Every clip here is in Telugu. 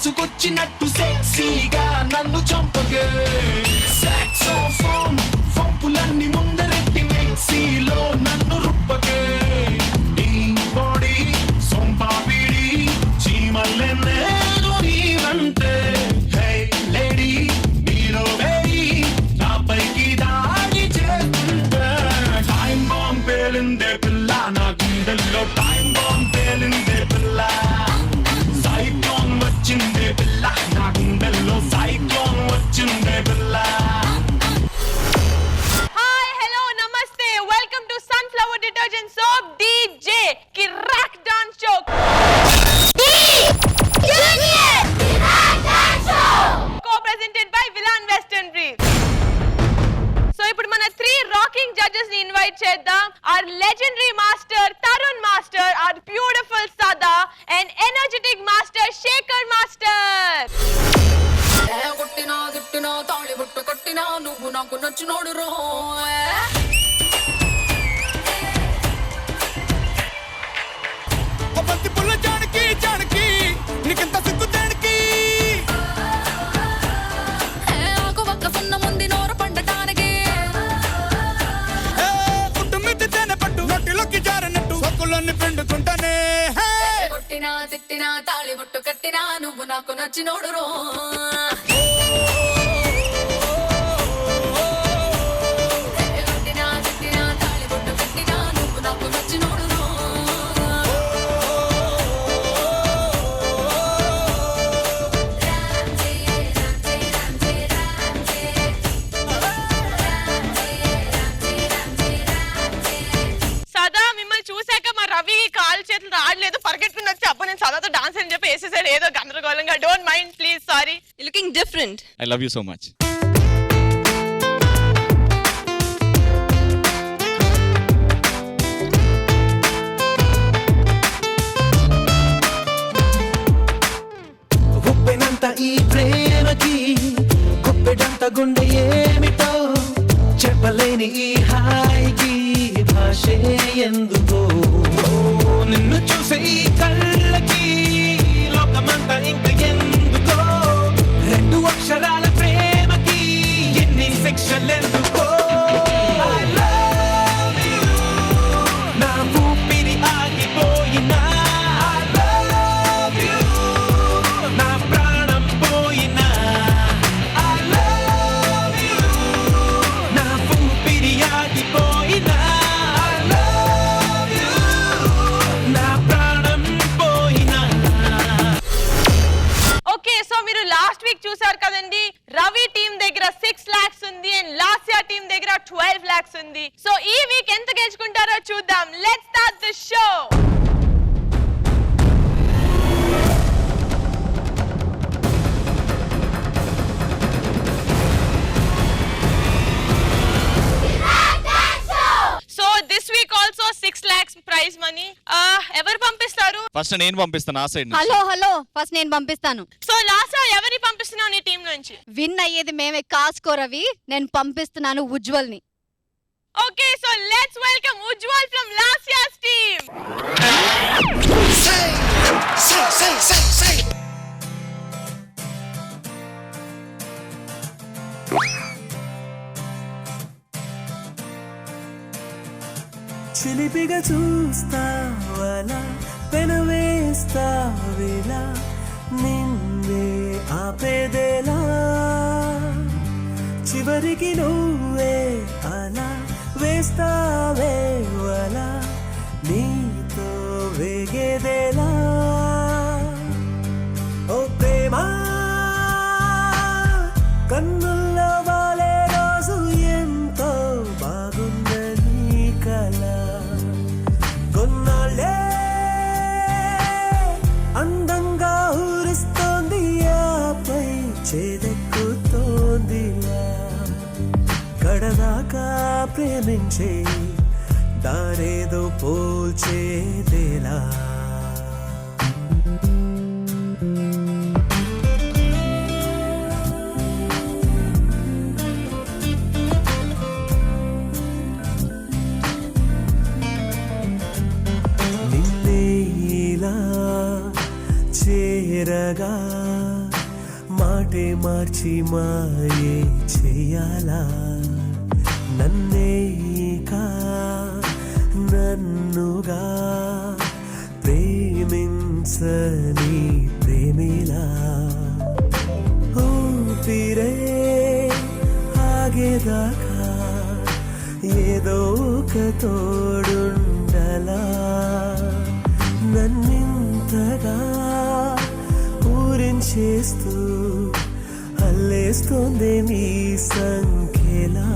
కాసుకొచ్చినట్టు సెక్సీగా నన్ను చంపగే సాక్సోఫోన్ ఫంపులన్నీ ముందరెట్టి మిక్సీలో నన్ను రుప్పగే నీ బాడీ సొంపాపిడి చీమల్లె నేను నీవంటే హే లేడీ నీలో వేయి నాపైకి దాడి చేస్తుంటే టైం బాంబ్ పేలిందే పిల్ల నా గుండెల్లో టైం బాంబ్ పేలిందే పిల్ల సైక్లోన్ వచ్చిందే పిల్ల నా గుండెల్లో సైక్లోన్ వచ్చిందే పిల్ల. హాయ్ హలో నమస్తే welcome to Sunflower detergent soap DJ Kirrak dance show co-presented by Villan Western Breeze. So ఇప్పుడు మన 3 రాకింగ్ జడ్జెస్ ని ఇన్వైట్ చేద్దాం. our legendary master Tarun master, our beautiful Sada and energetic master Shekhar master. కొట్టినా గిట్టినా తాళి బుట్టు కొట్టినా నువ్వు నాకు నచ్చినోడు రో బంతి పుల్ల జానకి జానకి నీకెంత సిగ్గు జానకి ఆకు ఒక్క సున్న ముందు నోరు పండటానికి పుట్టు మిద్ది తేనె పట్టు నోటిలోకి జారనట్టు సొక్కులన్నీ పిండుకుంటానే కొట్టినా తిట్టినా తాళి బుట్టు కట్టినా నువ్వు నాకు నచ్చినోడు రో కొట్టినా తిట్టినా తాళి బుట్టు కట్టినా నువ్వు నాకు నచ్చినోడు రో సదా మిమ్మల్ని చూసాక మా రవి కాలు చేతులు రాడలేదు పరిగెట్టుకుని వచ్చి అప్పుడు నేను సదాతో డాన్స్ అని చెప్పి వేసేసాడు ఏదో గందరగోళంగా. Don't mind please, sorry. Looking different. I love you so much. ఉప్పెనంత ఈ ప్రేమకి గుప్పెడంత గుండె ఏమిటో చెప్పలేని ఈ హాయికి భాషే ఎందుకో నిన్ను చూసే ఈ కళ్ళకి లోకమంతా ఇంక ఎందుకో రెండు అక్షరాల ప్రేమకి ఎన్ని సెక్షన్లు ఎందుకో I love you. నా ఊపిరి ఆగిపోయినా I love you. నా ప్రాణం పోయినా I love you. నా ఊపిరి ఆగిపోయినా I love you. నా ప్రాణం పోయినా. ఓకే, సో మీరు లాస్ట్ వీక్ చూసారు కదండి, రవి టీం దగ్గర 6 lakhs ఉంది అండ్ లాస్యా టీం దగ్గర 12 lakhs ఉంది. సో ఈ వీక్ ఎంత గెలుచుకుంటారో చూద్దాం. Let's start the show. So this week also 6 lakhs prize money. ఎవరు పంపిస్తారు? ఫస్ట్ నేను పంపిస్తాను ఆ సైడ్ నుంచి. హలో ఫస్ట్ నేను పంపిస్తాను. సో లాస్యా ఎవరి పంపిస్తున్నావు నీ టీం నుంచి? విన్ అయ్యేది మేమే, కాసుకో రవి. నేను పంపిస్తున్నాను ఉజ్వల్ ని. Okay, so let's welcome Ujjwal from Lasya's team. చిలిపిగా చూస్తావలా పెనవేస్తావేలా నిన్నే ఆపేదేలా చివరికి నువ్వే అలా వేస్తావేవలా నీతో వేగేదేలా ఓ ప్రేమ కన్నుల్లో వాలే రోజు ఎంతో బాగుందని కల కొన్నాళ్ళే అందంగా ఊరిస్తోంది ఆపై చేదెక్కుతోందిలా కడదాకా ప్రేమించే దారేదో పోల్చేదేలా నిన్నే ఇలా చేరగా మాటే మార్చి మాయే చెయ్యాలా నన్నే కా నన్నుగా ప్రేమించని ప్రేమిలా ఊపిరే ఆగేదాకా ఏదో ఒక తోడుండలా నన్నింతగా ఊరించేస్తూ అల్లేస్తోంది నీ సంఖ్యలా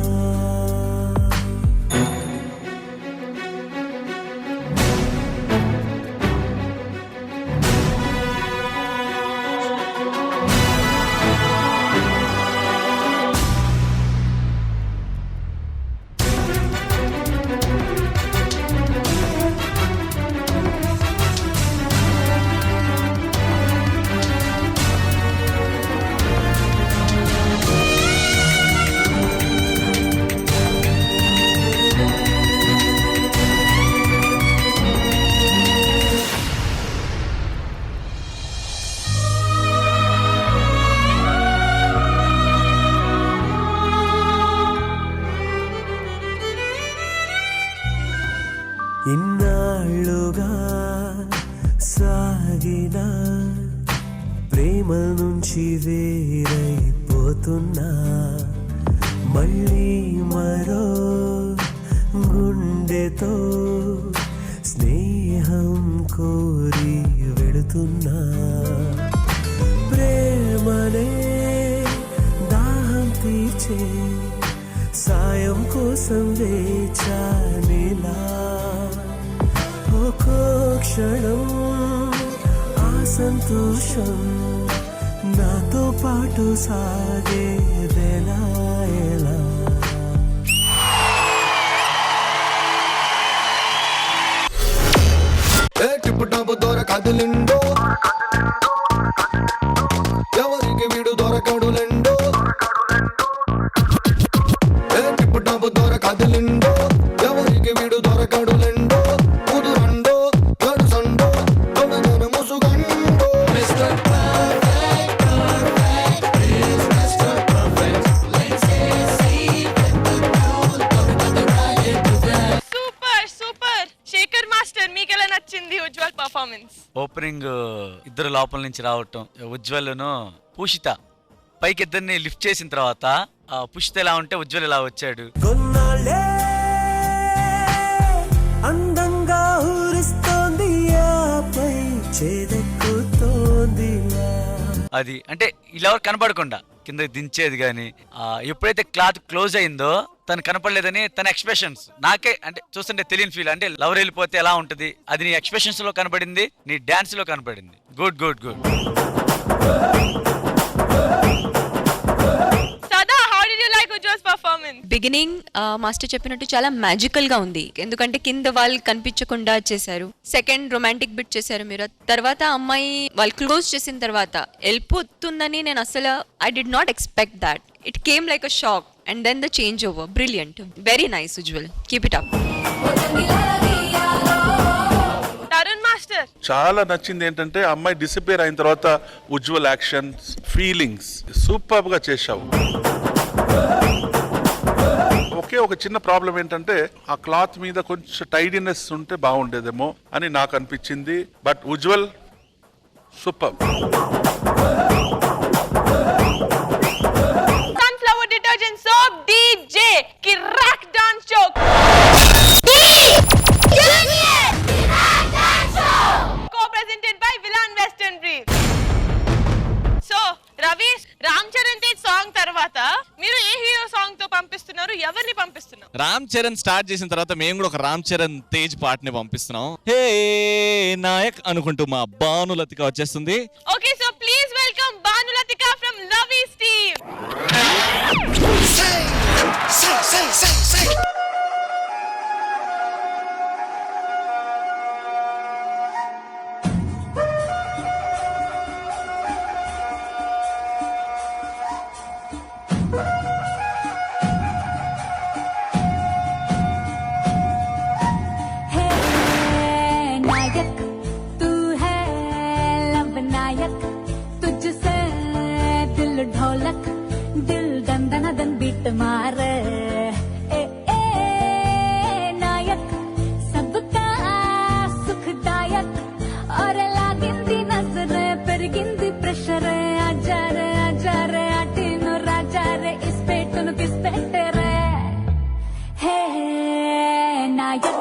ఇన్నాళ్ళుగా సాగిన ప్రేమ నుంచి వేరైపోతున్నా మళ్ళీ మరో గుండెతో స్నేహం కోరి వెళుతున్నా ప్రేమనే దాహం తీర్చే సాయం కోసం వేచానిలా ఒక్కో క్షణం ఆ సంతోషం నాతో పాటు సాగేదెలా ఎలా టిప్పు టాపు దొర కదిలిండో ఎవరికి వీడు దొరకడులెండో టిప్పు టాపు దొర కదిలిండో ఎవరికి వీడు దొరకడులెండో కుదురండో గడుసండో తొడగన ముసుగండో mister super super Shekhar master మీకు ఎలా నచ్చింది ఉజ్వల్ పర్ఫార్మెన్స్? ఓపెనింగ్ ఇద్దరు లోపల నుంచి రావటం, ఉజ్వల్ను పూషిత పైకి ఇద్దరిని లిఫ్ట్ చేసిన తర్వాత పుషిత ఎలా ఉంటే ఉజ్వల్ ఎలా వచ్చాడు. కొన్నాళ్ళే అందంగా ఊరిస్తోంది ఆపై చేదెక్కుతోంది అది అంటే ఇలా కనపడకుండా కింద దించేది కానీ ఎప్పుడైతే క్లాత్ క్లోజ్ అయిందో తను కనపడలేదని తన ఎక్స్ప్రెషన్స్ నాకే అంటే చూస్తుంటే తెలియని ఫీల్. అంటే లవర్ వెళ్ళిపోతే ఎలా ఉంటది అది నీ ఎక్స్ప్రెషన్స్ లో కనపడింది, నీ డాన్స్ లో కనపడింది. Good good good. Sada how did you like Ujjwal's performance? Beginning master చెప్పినట్టు చాలా మ్యాజికల్ గా ఉంది. ఎందుకంటే కింద వాళ్ళు కనిపించకుండా చేశారు. సెకండ్ రొమాంటిక్ బిట్ చేశారు మీరు. తర్వాత అమ్మాయి వాళ్ళు క్లోజ్ చేసిన తర్వాత వెళ్ళిపోతుందని నేను అసలు I did not expect that. It came like a shock and then the change over. Brilliant, very nice Ujjwal, keep it up. Tarun master చాలా నచ్చింది ఏంటంటే అమ్మాయి డిసపియర్ అయిన తర్వాత ఉజ్వల్ యాక్షన్స్, ఫీలింగ్స్ సూపర్ గా చేశావు. ఒకే ఒక చిన్న ప్రాబ్లం ఏంటంటే ఆ క్లాత్ మీద కొంచెం టైడీనెస్ ఉంటే బాగుండేదేమో అని నాకు అనిపించింది. But Ujjwal super. Sunflower detergent soap DJ Kirrak dance show co-presented by Villan Western Brief. So Ravi, Ram Charan Tej song తర్వాత మీరు ఏ హీరో సాంగ్ తో పంపిస్తున్నారు, ఎవరిని పంపిస్తున్నారు? రామ్ చరణ్ స్టార్ట్ చేసిన తర్వాత మేము కూడా ఒక రామ్ చరణ్ తేజ్ పాటని పంపిస్తున్నాం. హే నాయక్ అనుకుంటూ మా భానులతిక వచ్చేస్తుంది. Okay, so please welcome Bhanulathika from లవీస్ టీమ్. बीट मारे ए ए नायक सबका सुखदायक और लागिंदी नजर पेरिगिंदी प्रेशर आजा रे आटीनो राजा रे इस पेटुन किस पेट रे हे नायक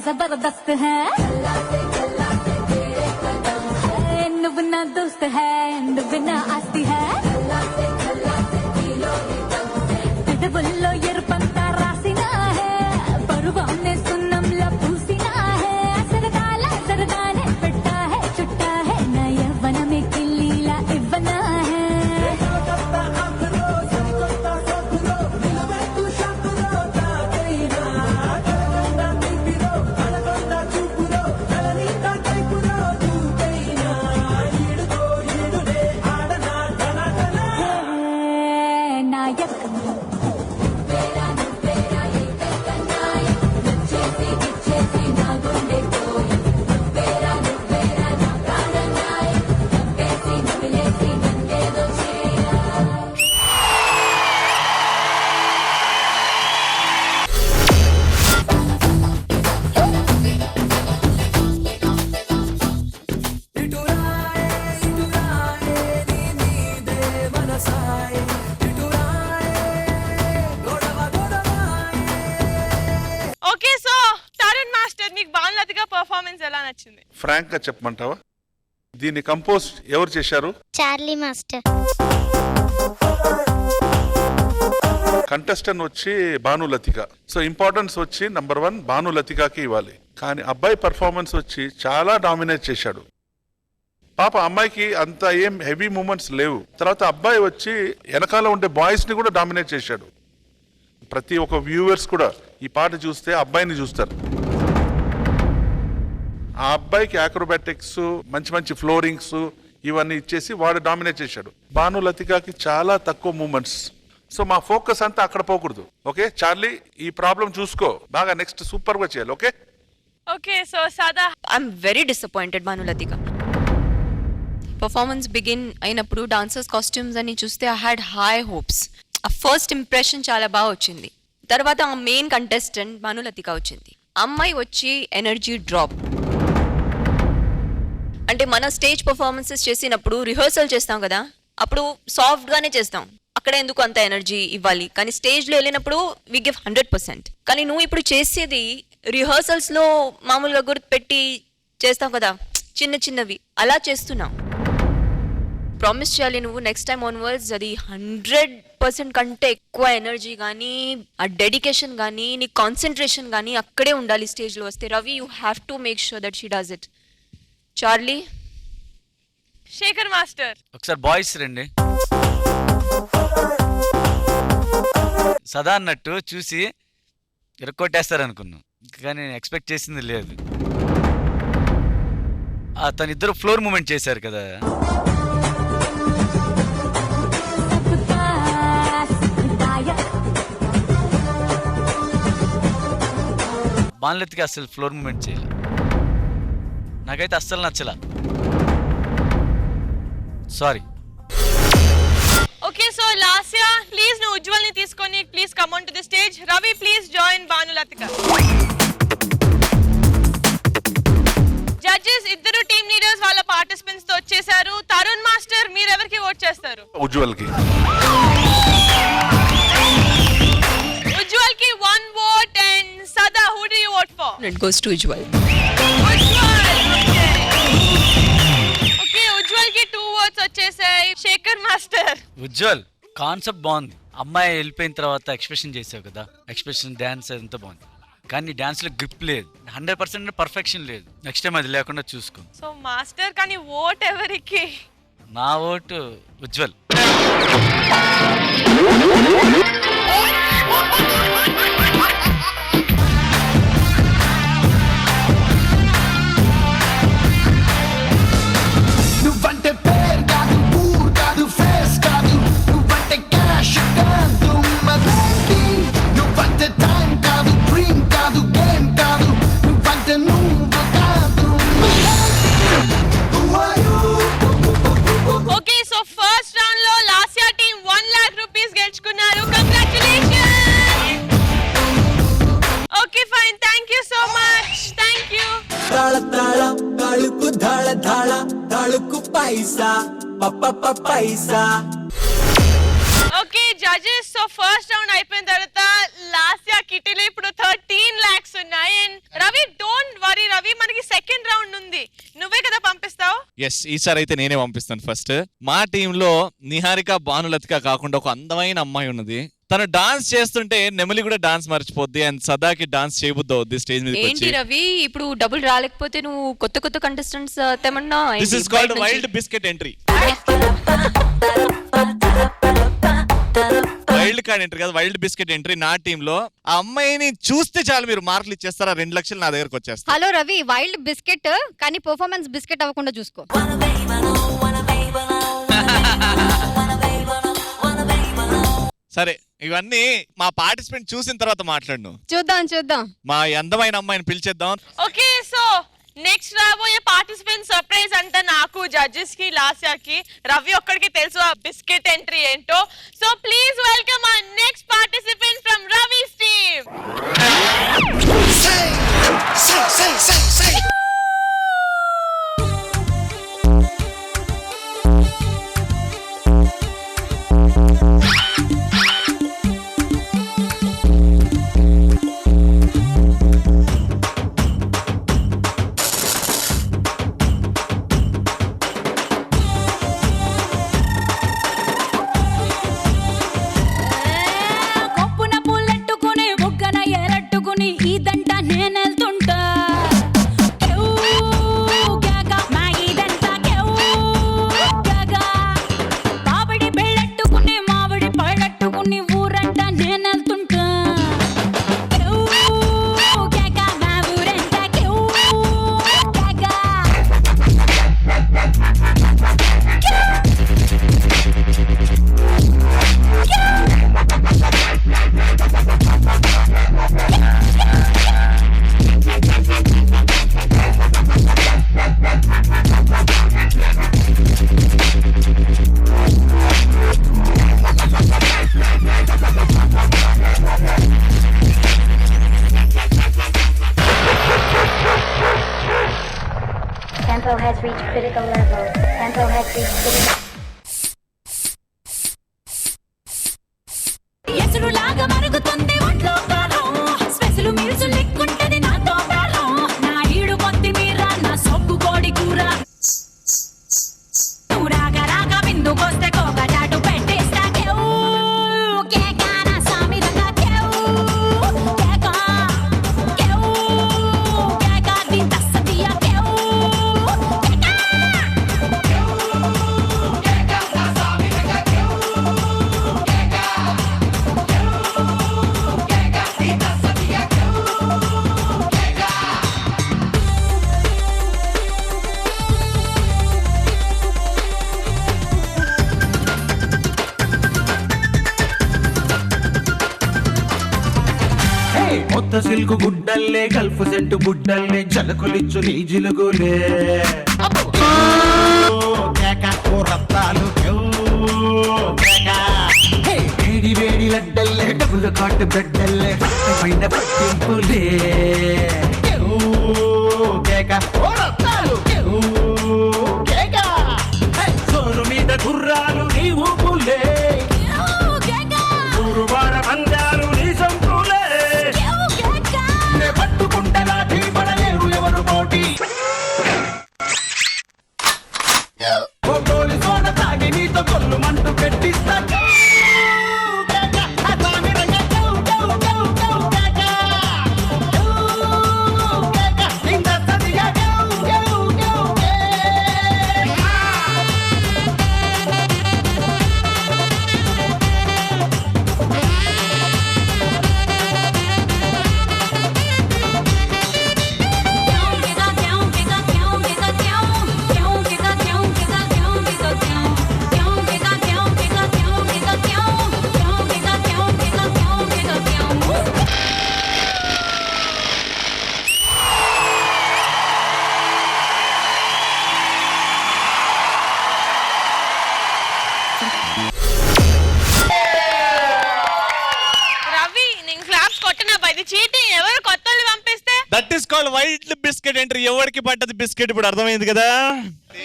जबरदस्त है नुबना दोस्त है नुबना आस्ती है बोलो ये पंता रासिना है परुवा में सुन्नम लपूसिना है सरदाने पिट्टा है चुट्टा है नया वन में किलीला इवना है ఫ్రాంక్ గా చెప్పమంటావా దీన్ని కంపోజ్ ఎవరు చేశారు? Charlie master. కంటెస్టెంట్ వచ్చి భానులతిక. సో ఇంపార్టెన్స్ వచ్చి నంబర్ 1 భానులతికకి ఇవ్వాలి. కానీ అబ్బాయి పర్ఫార్మెన్స్ వచ్చి చాలా డామినేట్ చేశాడు. పాప అమ్మాయికి అంత ఏం హెవీ మూమెంట్స్ లేవు. తర్వాత అబ్బాయి వచ్చి వెనకాల ఉండే బాయ్స్ ని కూడా డామినేట్ చేశాడు. ప్రతి ఒక్క వ్యూవర్స్ కూడా ఈ పాట చూస్తే అబ్బాయిని చూస్తారు. ఆ అబ్బాయికి ఆక్రోబాటిక్స్ మంచి మంచి ఫ్లోరింగ్స్ ఇవన్నీ ఇచ్చేసి వాడు డామినేట్ చేశాడు. భానులతికకి చాలా తక్కువ మూమెంట్స్. సో మా ఫోకస్ అంతా అక్కడ పోకూడదు. ఓకే చార్లీ, ఈ ప్రాబ్లం చూసుకో, బాగా నెక్స్ట్ సూపర్ గా చేయాలి. Okay okay. So Sada I'm very disappointed Bhanulathika. Performance begin అయినప్పుడు డాన్సర్స్ కాస్ట్యూమ్స్ అని చూస్తే ఐ హ్యాడ్ హై హోప్స్. ఆ ఫస్ట్ ఇంప్రెషన్ చాలా బాగా వచ్చింది. తర్వాత ఆ మెయిన్ కంటెస్టెంట్ భానులతిక వచ్చింది. అమ్మాయి వచ్చి ఎనర్జీ డ్రాప్. అంటే మన స్టేజ్ పర్ఫార్మెన్సెస్ చేసినప్పుడు రిహర్సల్ చేస్తాం కదా, అప్పుడు సాఫ్ట్ గానే చేస్తాం. అక్కడ ఎందుకు అంత ఎనర్జీ ఇవ్వాలి? కానీ స్టేజ్ లో వెళ్ళినప్పుడు వి గివ్ 100%. కానీ నువ్వు ఇప్పుడు చేసేది రిహర్సల్స్ లో మామూలుగా గుర్తు పెట్టి చేస్తాం కదా, చిన్న చిన్నవి అలా చేస్తున్నావు. ప్రామిస్ చేయాలి నువ్వు నెక్స్ట్ టైం ఆన్వర్డ్స్ అది 100% కంటే ఎక్కువ ఎనర్జీ కానీ, ఆ డెడికేషన్ కానీ, నీ కాన్సన్ట్రేషన్ కానీ అక్కడే ఉండాలి స్టేజ్ లో వస్తే. Ravi, you have to make sure that she does it. Charlie, Shekhar master, ఒకసారి బాయ్స్ రండి. సదా అన్నట్టు చూసి ఇరక్కొట్టేస్తారనుకున్నాం, కానీ నేను ఎక్స్పెక్ట్ చేసింది లేదు. తను ఇద్దరు ఫ్లోర్ మూమెంట్ చేశారు కదా, భానులతిక అసలు ఫ్లోర్ మూమెంట్ చేయాలి. నాకైతే అస్సలు నచ్చలా. Sorry. Okay so Lasya please నువ్వు ఉజ్వల్ ని తీసుకొని please come on to the stage. Ravi please join Bhanulathika. Judges ఇద్దరు టీమ్ లీడర్స్ వాళ్ళ పార్టిసిపెంట్స్ తో వచ్చేసారు. తరుణ్ మాస్టర్ మీరు ఎవరికి ఓట్ చేస్తారు? ఉజ్వల్ కి. ఉజ్వల్ కి 1 vote and Sada who do you vote for? It goes to Ujjwal. Okay Ujjwal కి 2 votes వచ్చేసాయి. శేఖర్ మాస్టర్. ఉజ్వల్ కాన్సెప్ట్ బాగుంది. అమ్మాయి వెళ్ళిపోయిన తర్వాత ఎక్స్ప్రెషన్ చేసావు కదా, ఎక్స్ప్రెషన్ డాన్స్ అంతా బాగుంది. కానీ డాన్స్ లో గ్రిప్ లేదు, 100% పర్ఫెక్షన్ లేదు. నెక్స్ట్ టైం అది లేకుండా చూసుకో. సో మాస్టర్ కానీ ఓట్ ఎవరికి? నా ఓటు ఉజ్వల్. నువ్వంటే పేరు కాదు, ఊరు కాదు, ఫేస్ కాదు, నువ్వంటే క్యాష్ కాదు, మరేంటి? నువ్వంటే టైం కాదు, డ్రీమ్ కాదు, గేమ్ కాదు, నువ్వంటే నువ్వు కాదు. ఓకే సో ఫస్ట్ రౌండ్ లో లాస్యా టీం 1 lakh rupees గెలుచుకున్నారు. Congratulations. Okay fine, thank you so much. Thank you. తాళ తాళ తాళుకు ధాళ ధాళ తాళుకు పైసా పైసా. Okay judges so first round అయిపోయిన తర్వాత లాస్యా కిటీలో ఇప్పుడు 13 lakhs ఉన్నాయి. And Ravi don't worry Ravi, మనకి సెకండ్ రౌండ్ ఉంది. నువ్వే కదా పంపిస్తావు? ఎస్, ఈసారి అయితే నేనే పంపిస్తాను. ఫస్ట్ మా టీంలో నిహారిక భానులతిక కాకుండా ఒక అందమైన అమ్మాయి ఉన్నది. తను డాన్స్ చేస్తుంటే నెమలి కూడా డాన్స్ మర్చిపోద్ది. అండ్ సదాకి డాన్స్ చేయబుద్ది అవుద్ది స్టేజ్ మీద. ఏంటి రవి ఇప్పుడు డబ్బులు రాలేకపోతే నువ్వు కొత్త కొత్త కంటెస్టెంట్స్ తెమన్నా? This is called wild biscuit entry. Wild card entry కాదు, వైల్డ్ బిస్కెట్ ఎంట్రీ. నా టీంలో ఆ అమ్మాయిని చూస్తే చాలు మీరు మార్కులు ఇచ్చేస్తారా, 2 లక్షలు నా దగ్గరకు వచ్చేస్తారు. హలో రవి, వైల్డ్ బిస్కెట్ కానీ పర్ఫార్మెన్స్ బిస్కెట్ అవ్వకుండా చూసుకో. సరే, ఇవన్నీ మా పార్టిసిపెంట్ చూసిన తర్వాత మాట్లాడు. చూద్దాం. మా అందమైన అమ్మాయిని పిలిచేద్దాం. ఓకే సో నెక్స్ట్ రాబోయే పార్టిసిపెంట్ సర్ప్రైజ్ అంట నాకు, జడ్జెస్ కి, లాస్యాకి. రవి ఒక్కడికి తెలుసు ఆ బిస్కెట్ ఎంట్రీ ఏంటో. So please welcome our next participant from Ravi's team. Tempo has reached critical level. Tempo has reached critical. ఎసురు లాగా మరుగుతుంది ఒంట్లో కారం, స్పెషల్ మీల్స్ లెక్కుంటది నాతో బేరం, నా ఈడు కొత్తిమీర నా సొక్కు కోడి కూర, నువ్వు రాగా రాగా విందుకొస్తే కోక చాటు పెట్టేస్తా. కేకా నా సామి రంగా కేకా కేకా దీని తస్సదియా సిల్కు గుడ్డల్లే గల్ఫ్ సెంటు గుడ్డల్లే జలకులిచ్చు నీ జిలుగులే రత్తాలు వేడి వేడి లడ్డల్లే డబుల్ కాటు బెడ్డల్లే పైన పట్టింపులే సోరు మీద గుర్రాలు నీ ఊపులే ఊరువాడ పందాలు నీ సంపులే పట్టుకుంటే లాఠీ పడలేరు ఎవరు పోటీ గోలి సోడ తాగి నీతో కొల్లు మంటూ పెట్టిస్తా రవి నేను క్లాప్స్ కొట్టనా ఇది చీటింగ్ ఎవరు కొత్త పంపిస్తే that is called white biscuit entry. ఎవరికి పట్టదు బిస్కెట్ ఇప్పుడు అర్థమైంది కదా.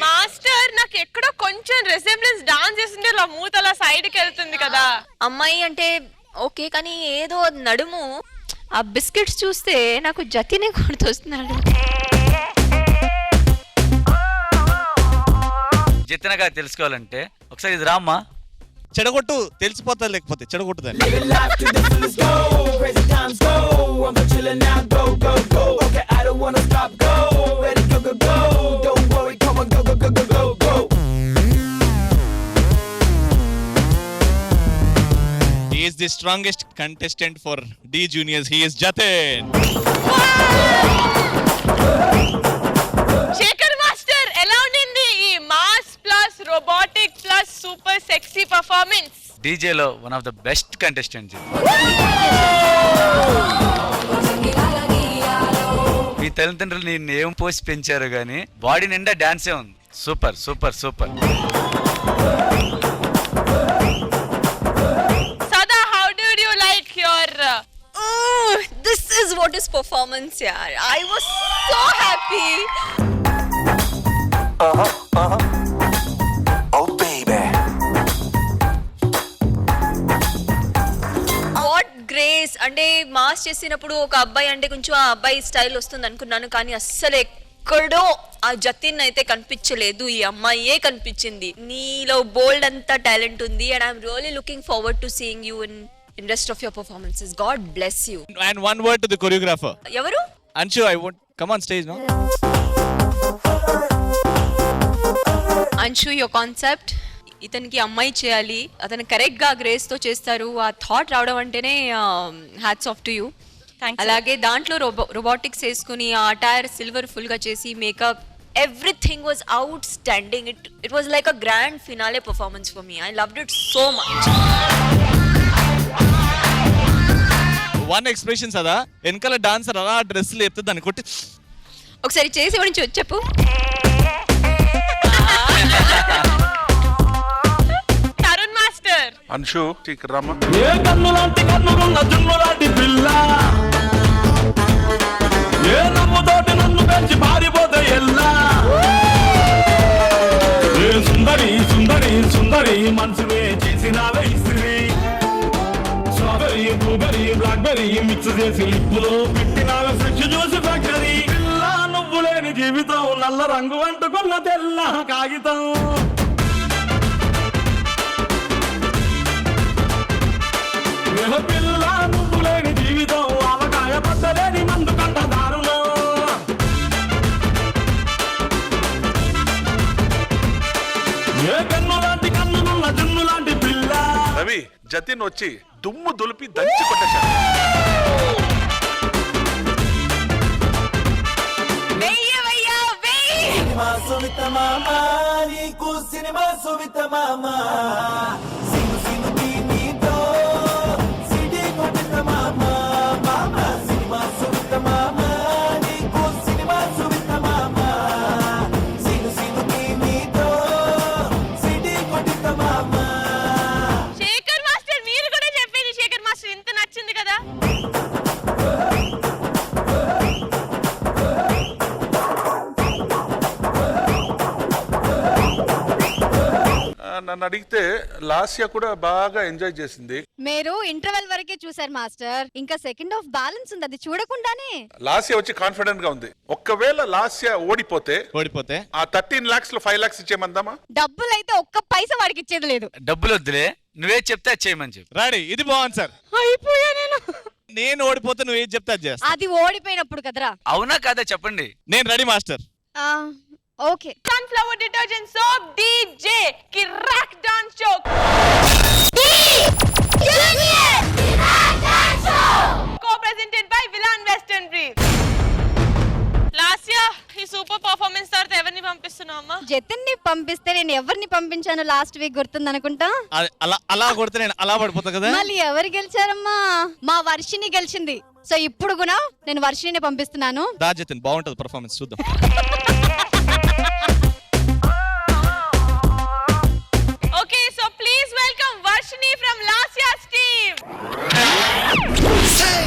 మాస్టర్ నాకు ఎక్కడో కొంచెం రెసెంబ్లెన్స్ డాన్స్ చేస్తుంటే ఇలా మూతల సైడ్ కి వెళ్తుంది కదా. అమ్మాయి అంటే ఓకే, కానీ ఏదో నడుము ఆ బిస్కెట్స్ చూస్తే నాకు జతినే గుర్తొస్తున్నాడు. జతినగా తెలుసుకోవాలంటే ఒకసారి ఇది రామ్మా. చెడగొట్టు తెలిసిపోతుంది, లేకపోతే చెడగొట్టుదని. He is the strongest contestant for D Juniors. He is Jatin. Shekhar master ఎలా ఉండింది ఈ mass plus robotic plus super sexy performance? డీజేలో one of the best contestants. మీ తల్లిదండ్రులు నేను ఏం పోసి పెంచారు కానీ బాడీ నిండా డాన్సే ఉంది. Super super super. Sada, how did you like your This is what is performance, yaar. I was so happy. Oh baby. What grace. అంటే మాస్ చేసినప్పుడు ఒక అబ్బాయి అంటే కొంచెం ఆ అబ్బాయి స్టైల్ వస్తుంది అనుకున్నాను, కానీ అస్సలు ఎక్కడో ఆ జతిన్ అయితే కనిపించలేదు. ఈ అమ్మాయే కనిపించింది. నీలో బోల్డ్ అంతా టాలెంట్ ఉంది. And I'm really looking forward to seeing you in rest of your performances. God bless you. And one word to the choreographer. ఎవరు? Anshu, I want come on stage, no? Anshu, your concept ఇతనికి అమ్మాయి చేయాలి, అతను కరెక్ట్ గా గ్రేస్ తో చేస్తారు. ఆ థాట్ రావడం అంటేనే హ్యాట్స్ ఆఫ్ టు యూ. అలాగే దాంట్లో రోబోటిక్స్ వేసుకుని ఆ అటైర్ సిల్వర్ ఫుల్ గా చేసి makeup everything was out standing. It was like a grand finale performance for me. I loved it so much. One expression సదా వెనకాల డాన్సర్ అలా డ్రెస్ లేపుతుంది దాన్ని కొట్టి ఒకసారి చేసి ఇవ్వండి చెప్పు. తరుణ్ మాస్టర్. అన్షు రమ్మ. ఏ కన్ను లాంటి కన్నులున్న జున్ను లాంటి పిల్ల, ఏ నమ్ముతోటి నన్ను పెంచి పారిపోతే ఎల్లా, ఏ సుందరి సుందరి సుందరి మనసునే చేసినావే ఇస్త్రీ, స్ట్రాబెరీ బ్లూబెరీ బ్లాక్బెరీ మిక్స్ చేసి లిప్పులో పెట్టినావే ఫ్రెష్ జ్యూస్ ఫ్యాక్టరీ. పిల్ల నువ్వు లేని జీవితం నల్ల రంగు అంటుకున్న తెల్ల కాగితం. పిల్ల నువ్వు లేని జీవితం ఆవకాయ పట్టలేని మందు కంట దారుణం. ఏ కన్ను లాంటి కన్నులున్న జున్ను లాంటి పిల్ల. రవి జతిన్ వచ్చి దుమ్ము దులిపి దంచి కొట్టేశాడు. సినిమా సువిత మామ నీకు సినిమా సువిత మామ, సిను సిను నీతో సిటీ కొట్టిన మామ మామ సినిమా నన్ను అడిగితే లాస్యా కూడా బాగా ఎంజాయ్ చేసింది. మీరు ఇంటర్వెల్ వరకే చూసారు మాస్టర్, ఇంకా సెకండ్ హాఫ్ బ్యాలెన్స్ ఉంది, అది చూడకుండానే. లాస్యా వచ్చి కాన్ఫిడెంట్ గా ఉంది. ఒక్కవేళ లాస్యా ఓడిపోతే ఆ 13 lakhs లో 5 lakhs ఇచ్చేమందామా? డబ్బులు అయితే ఒక్క పైసా వాడికి ఇచ్చేది లేదు. డబ్బులు వద్దులే, నువ్వే చెప్తే అది చేయమని చెప్పు. రెడీ, ఇది బాగుంది సార్. అయిపోయా నేను ఓడిపోతే నువ్వు ఏది చెప్తే అది చేస్తా. అది ఓడిపోయినప్పుడు కదరా. అవునా కాదా చెప్పండి. నేను ready master. Okay. Sunflower detergent soap DJ Kirak dance show. Co-presented by Villan Western Breeze. Lasya, ఈ సూపర్ పర్ఫార్మెన్స్ తర్వాత ఎవరిని పంపిస్తున్నావమ్మా? జతిన్ ని పంపిస్తే నేను ఎవరిని పంపించాను లాస్ట్ వీక్ గుర్తుంది అనుకుంటా. అలా కొడితే నేను అలా పడిపోతా కదా. మళ్ళీ ఎవరు గెలిచారమ్మా? మా వర్షిని గెలిచింది. సో ఇప్పుడు కూడా నేను వర్షిని పంపిస్తున్నాను. దా జతిన్, బాగుంటది పర్ఫార్మెన్స్, చూద్దాం. Okay, so please welcome Varshini from Lasya's team. Say.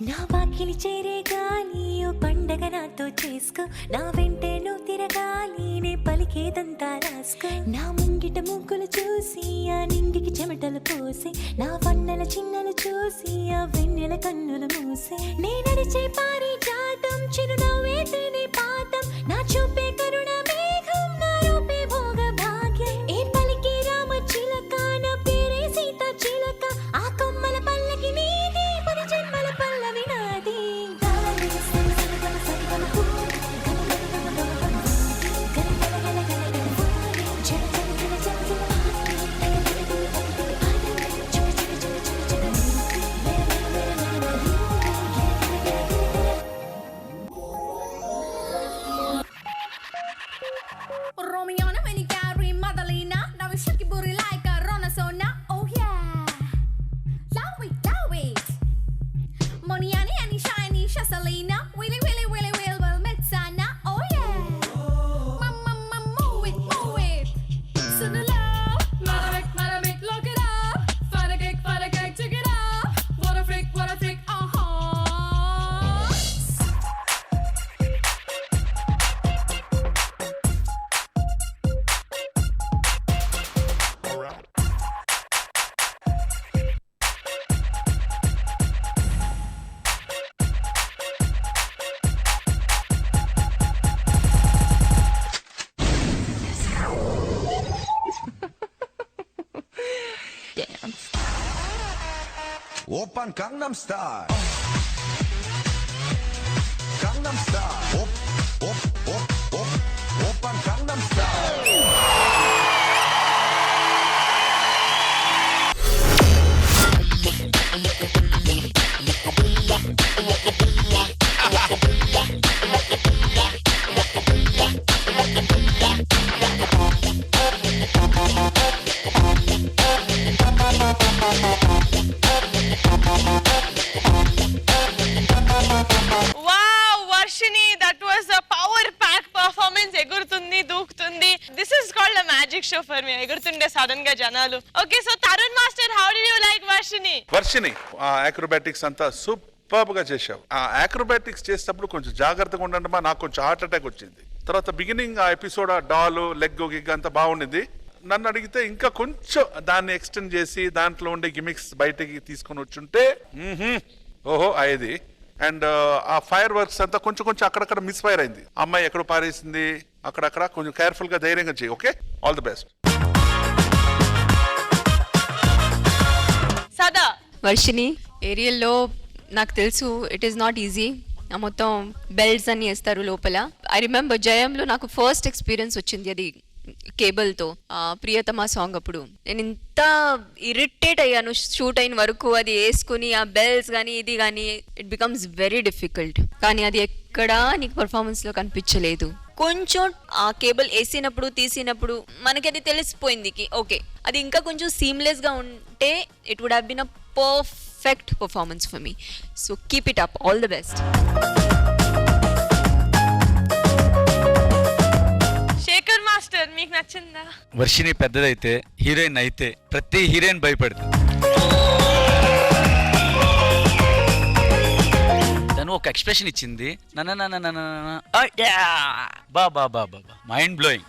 నా వాకిలి చేరే గాలి ఓ పండగ నాతో చేసుకో, నా వెంటే నువ్వు తిరగాలి నే పలికేదంతా రాసుకో. నా ముంగిట ముగ్గులు చూసి ఆ నింగికి చెమటలు పోసి, నా వన్నెల చిన్నలు చూసి ఆ వెన్నెల కన్నులు మూసి, నే నడిచే పారిజాతం చిరునవ్వేతేనే పాతం, నా చూపే కరుణ మేఘం, నా రూపే భోగ భాగ్యం. ఏ పలికి రామ చిలక, నా పేరే సీత చిలక, ఆ కొమ్మల పల్లకి నీది, పది జన్మల పల్లవి నాది. Romiona, when you carry Madalena, now you shake your booty like a Ronasona. Oh yeah, love it. Moniani and shiny Shasalina, willy, well, Metsana. Oh yeah, mama, move it. So the love, Maravik, look it up. Fire a cake, check it out. What a freak, Open Gangnam Style. Gangnam Style. Open Gangnam Style. Wow, Varshini, that was a power pack performance. ఎగురుతుంది, దూకుతుంది. This is called a magic show for me. ఎగురుతుండే సడన్ గా జనాలు. Okay, so Tarun Master, how did you like Varshini? Varshini ఆ అక్రోబాటిక్స్ అంతా సూపర్బ్ గా చేశావు. ఆ అక్రోబాటిక్స్ చేసేటప్పుడు కొంచెం జాగ్రత్తగా ఉండండి. నాకు కొంచెం హార్ట్ అటాక్ వచ్చింది. తర్వాత బిగినింగ్ ఆ ఎపిసోడ్ ఆ డాల్ లెగ్ గిగ్ అంతా బాగుండింది. నన్ను అడిగితే ఇంకా కొంచెం దాన్ని ఎక్స్టెండ్ చేసి దాంట్లో ఉండే గిమిక్స్ బయటకి తీసుకొని వచ్చుంటే ఓహో అయ్యేది. అండ్ ఆ ఫైర్ వర్క్స్ అంతా కొంచెం అక్కడక్కడ మిస్ ఫైర్ అయింది. అమ్మాయి ఎక్కడ పారేసింది అక్కడక్కడ కొంచెం కేర్ఫుల్ గా ధైర్యంగా చేయి. Okay, all the best. సదా వర్షిని, ఏరియల్లో నాకు తెలుసు ఇట్ ఈస్ నాట్ ఈజీ. మొత్తం బెల్ట్స్ అన్ని వేస్తారు లోపల. ఐ రిమెంబర్ జయంలో నాకు ఫస్ట్ ఎక్స్పీరియన్స్ వచ్చింది అది కేబుల్తో, ప్రియతమా సాంగ్. అప్పుడు నేను ఇంత ఇరిటేట్ అయ్యాను షూట్ అయిన వరకు. అది వేసుకుని ఆ బెల్స్ కానీ ఇది కానీ ఇట్ బికమ్స్ వెరీ డిఫికల్ట్. కానీ అది ఎక్కడా నీకు పర్ఫార్మెన్స్లో కనిపించలేదు. కొంచెం ఆ కేబుల్ వేసినప్పుడు తీసినప్పుడు మనకి అది తెలిసిపోయింది కి ఓకే అది ఇంకా కొంచెం సీమ్లెస్గా ఉంటే it would have been a perfect performance for me. So keep it up, all the best. Shekhar master మీకు నచ్చిందా? వర్షిని పెద్దదైతే హీరోయిన్ అయితే ప్రతి హీరోయిన్ భయపడుతుంది. తను ఒక ఎక్స్ప్రెషన్ ఇచ్చింది, మైండ్ బ్లోయింగ్.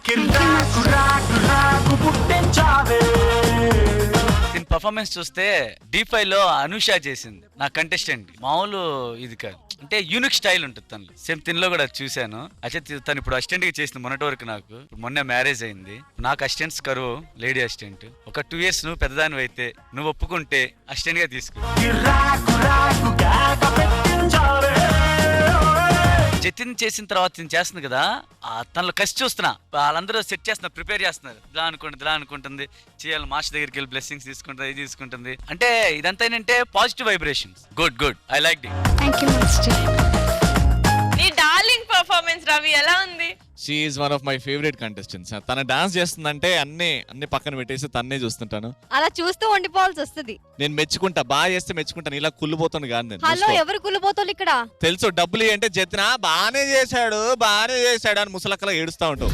దీని పర్ఫార్మెన్స్ చూస్తే D5 లో అనూష చేసింది నా కంటెస్టెంట్. మామూలు ఇది కాదు, అంటే యూనిక్ స్టైల్ ఉంటుంది తనలో. సేమ్ తినలో కూడా చూశాను. అయితే తను ఇప్పుడు అసిస్టెంట్ గా చేసింది మొన్నటి వరకు. నాకు మొన్న మ్యారేజ్ అయింది. నాకు అసిస్టెంట్స్ కరువు, లేడీ అసిస్టెంట్. ఒక 2 years నువ్వు పెద్దదాని అయితే నువ్వు ఒప్పుకుంటే అసిస్టెంట్ గా తీసుకో. జతిన్ చేసిన తర్వాత నేను చేస్తుంది కదా, తనలో కసి చూస్తున్నా. వాళ్ళందరూ సెట్ చేస్తున్నారు, ప్రిపేర్ చేస్తున్నారు. ఇలా అనుకుంటుంది చేయాలి, మాస్టర్ దగ్గరికి వెళ్ళి బ్లెస్సింగ్స్ తీసుకుంటుంది, ఇది తీసుకుంటుంది. అంటే ఇదంతా ఏంటంటే positive vibrations. Good I like it. Thank you master. నీ డార్లింగ్ పర్ఫార్మెన్స్ రవి ఎలా ఉంది? She is one of my favourite contestants. తన డాన్స్ చేస్తుందంటే అన్ని పక్కన పెట్టేసి తన్నే చూస్తుంటాను. అలా చూస్తూ ఉండిపోవాల్సి వస్తుంది. నేను మెచ్చుకుంటా, బాగా చేస్తే మెచ్చుకుంటాను. ఇలా కుళ్ళిపోతాను కాదు నేను. హలో, ఎవరు కుళ్ళిపోతారు ఇక్కడ? తెలుసు, డబ్బులు అంటే జతిన బానే చేశాడు అని ముసలక్కలా ఏడుస్తా ఉంటావు.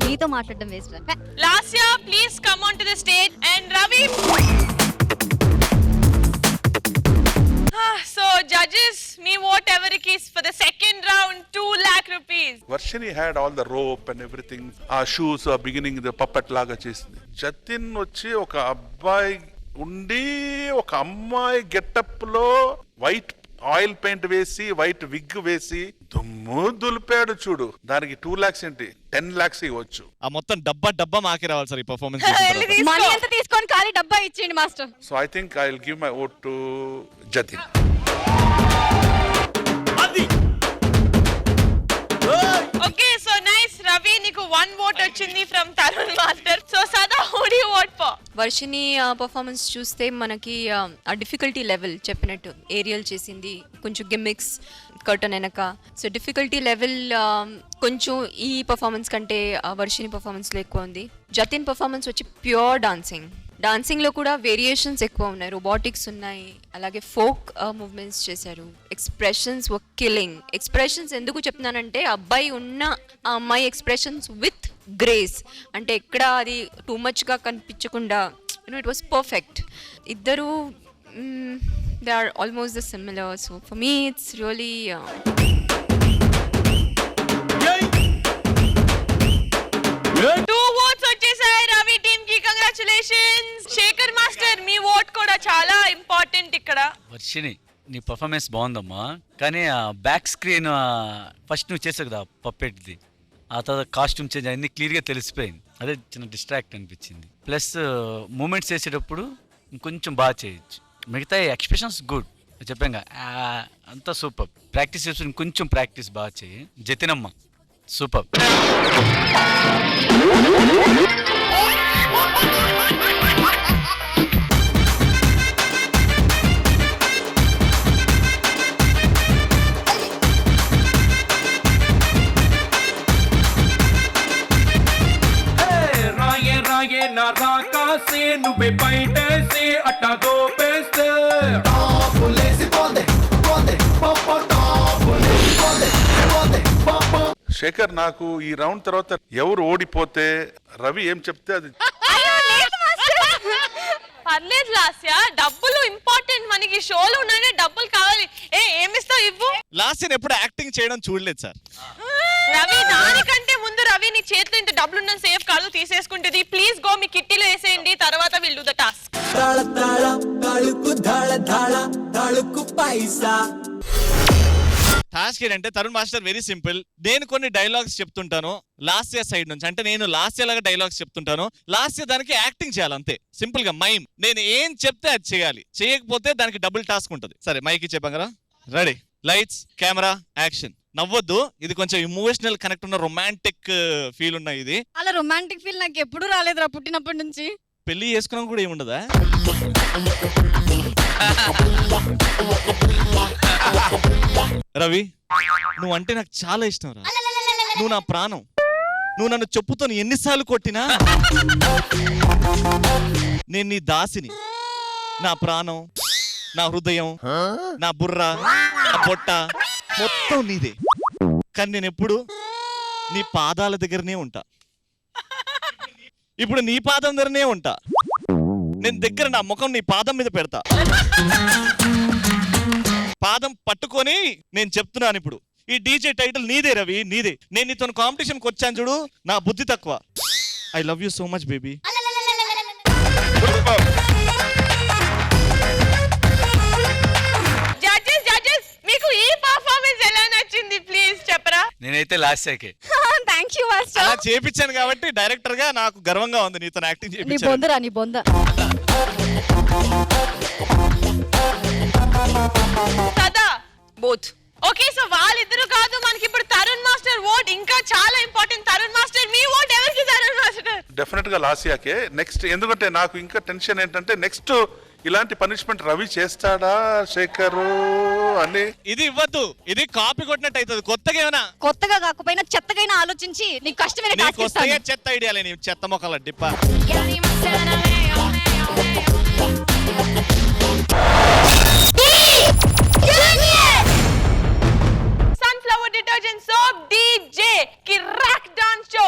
నీతో మాట్లాడడం waste. Lasya please come on to the stage and Ravi. So judges, me vote everiki for the second round 2 lakh rupees. Varshini had all the rope and everything. Shoes beginning the puppet laga చేసింది. జతిన్ వచ్చి ఒక అబ్బాయి ఉండి ఒక అమ్మాయి గెటప్ లో వైట్ ఆయిల్ పెయింట్ వేసి వైట్ విగ్ వేసి దుమ్ము దులిపాడు చూడు. దానికి 2 lakhs ఏంటి 10 lakhs ఇవ్వచ్చు. ఆ మొత్తం డబ్బా మాకి రావాలి సార్ ఈ పర్ఫార్మెన్స్. మనీ ఎంత తీసుకొని ఖాళీ డబ్బా ఇచ్చేయండి master. So I think I will give my vote to Jatin. Okay, so nice Ravi, నీకు 1 vote వచ్చింది from Tarun master. So Sada, who do you vote for? Varshini performance చూస్తే మనకి ఆ డిఫికల్టీ లెవెల్ చెప్పినట్టు ఏరియల్ చేసింది, కొంచెం గిమ్మిక్స్ కర్టన్ వెనక. సో డిఫికల్టీ లెవెల్ కొంచెం ఈ పర్ఫార్మెన్స్ కంటే వర్షిని పర్ఫార్మెన్స్లో ఎక్కువ ఉంది. జతిన్ పర్ఫార్మెన్స్ వచ్చి ప్యూర్ డాన్సింగ్లో కూడా వేరియేషన్స్ ఎక్కువ ఉన్నాయి, రోబోటిక్స్ ఉన్నాయి, అలాగే ఫోక్ మూవ్మెంట్స్ చేశారు. ఎక్స్ప్రెషన్స్ వర్ కిల్లింగ్. ఎక్స్ప్రెషన్స్ ఎందుకు చెప్తున్నానంటే అబ్బాయి ఉన్న ఆ అమ్మాయి ఎక్స్ప్రెషన్స్ విత్ గ్రేస్, అంటే ఎక్కడ అది టూ మచ్గా కనిపించకుండా ఇట్ వాస్ పర్ఫెక్ట్. ఇద్దరు they are almost the similar. So for me it's really Two votes వచ్చేసాయి రవి టీమ్ కి. కంగ్రాచులేషన్స్. శేఖర్ మాస్టర్ మీ ఓట్ కూడా చాలా ఇంపార్టెంట్ ఇక్కడ. వర్షిని నీ పర్ఫార్మెన్స్ బాగుందమ్మా, కానీ బ్యాక్ స్క్రీన్ ఫస్ట్ నువ్వు చేసావు కదా పప్పెట్ది, ఆ తర్వాత కాస్ట్యూమ్ చేంజ్ అన్ని క్లియర్గా తెలిసిపోయింది. అదే చిన్న డిస్ట్రాక్ట్ అనిపించింది. ప్లస్ మూమెంట్స్ చేసేటప్పుడు ఇంకొంచెం బాగా చేయొచ్చు. మిగతా ఎక్స్ప్రెషన్స్ గుడ్ చెప్పాక అంతా సూపర్. ప్రాక్టీస్ చేసి ఇంకొంచెం ప్రాక్టీస్ బాగా చేయి. జతినమ్మ సూపర్. రాయే నా రాకాసే నువ్వే బయటేసి అట్టా దోపేస్తే శేఖర్, నాకు ఈ రౌండ్ తర్వాత ఎవరు ఓడిపోతే రవి ఏం చెప్తే అది. పర్లేదు లాస్య, డబ్బులు ఇంపార్టెంట్ మనకి. షోలో ఉన్నానే డబ్బులు కావాలి. ఏమిస్తావు ఇవ్వు. లాస్ట్ ఎప్పుడు యాక్టింగ్ చేయడం చూడలేదు సార్. రవి దానికంటే ముందు రవి నీ చేతిలో ఇంత డబ్బులు ఉన్న సేఫ్ కాదు తీసేసుకుంటుంది. ప్లీజ్ గో, మీ కిట్టీలో వేసేయండి, తర్వాత will do the task. Task ఏంటంటే తరుణ్ మాస్టర్ వెరీ సింపుల్. నేను కొన్ని డైలాగ్స్ చెప్తుంటాను లాస్య సైడ్ నుంచి, అంటే నేను లాస్య లాగా డైలాగ్స్ చెప్తుంటాను, లాస్య దానికి యాక్టింగ్ చేయాలి అంతే, సింపుల్ గా మైమ్. నేను ఏం చెప్తే అది చేయాలి, చేయకపోతే దానికి డబుల్ టాస్క్ ఉంటుంది. సరే మైకి చెప్పంగా, రెడీ, లైట్స్ కెమెరా యాక్షన్. నవ్వొద్దు, ఇది కొంచెం ఇమోషనల్ కనెక్ట్ ఉన్న రొమాంటిక్ ఫీల్ ఉన్న ఇది. అలా రొమాంటిక్ ఫీల్ నాకు ఎప్పుడు రాలేదురా పుట్టినప్పటి నుంచి. పెళ్లి చేసుకున్నాం కూడా ఏముండదా? రవి, నువ్వు అంటే నాకు చాలా ఇష్టం రా, నువ్వు నా ప్రాణం. నువ్వు నన్ను చెప్పుతో ఎన్నిసార్లు కొట్టినా నేను నీ దాసిని. నా ప్రాణం, నా హృదయం, నా బుర్ర, నా పొట్ట మొత్తం నీదే. కానీ నేను ఎప్పుడు నీ పాదాల దగ్గరనే ఉంటా. ఇప్పుడు నీ పాదం దగ్గరనే ఉంటా. నేను దగ్గర నా ముఖం నీ పాదం మీద పెడతా. పాదం పట్టుకొని నేను చెప్తున్నాను ఇప్పుడు, ఈ డీజే టైటిల్ నీదే రవి, నీదే. నేను నీతో కాంపిటీషన్కి వచ్చాను చూడు, నా బుద్ధి తక్కువ. I love you so much baby. Judges మీకు ఈ పర్ఫార్మెన్స్ ఎలా నచ్చింది ప్లీజ్ చెప్పరా? నేనైతే లాస్యాకే. Thank you master. అలా చేపించాను కాబట్టి డైరెక్టర్ గా నాకు గర్వంగా ఉంది నీతో యాక్టింగ్ నీ చేయించాను. బొందరా నీ బొంద. సదా బోత్. ఓకే, సో వాళ్ళిద్దరు కాదు, మనకి ఇప్పుడు తరుణ్ మాస్టర్ ఓట్ ఇంకా చాలా ఇంపార్టెంట్. తరుణ్ మాస్టర్ మీ ఓట్ ఎవరికి? తరుణ్ మాస్టర్ డెఫినెట్ గా లాస్యాకే నెక్స్ట్. ఎందుకంటే నాకు ఇంకా టెన్షన్ ఏంటంటే నెక్స్ట్ ఇలాంటి పనిష్మెంట్ రవి చేస్తాడా శేఖర్ అని. ఇది ఇవ్వద్దు, ఇది కాపీ కొట్టినట్టు అవుతుంది. కొత్తగా ఏమైనా, కొత్తగా కాకపోయినా చెత్తగా ఆలోచించి నీకు కష్టమైన నీకు టాస్క్ వస్తాయే ఇస్తాను. చెత్త ఐడియాలే, నీ చెత్త మొక్కల డిప్ప. Sunflower detergent soap DJ Kirrak dance show.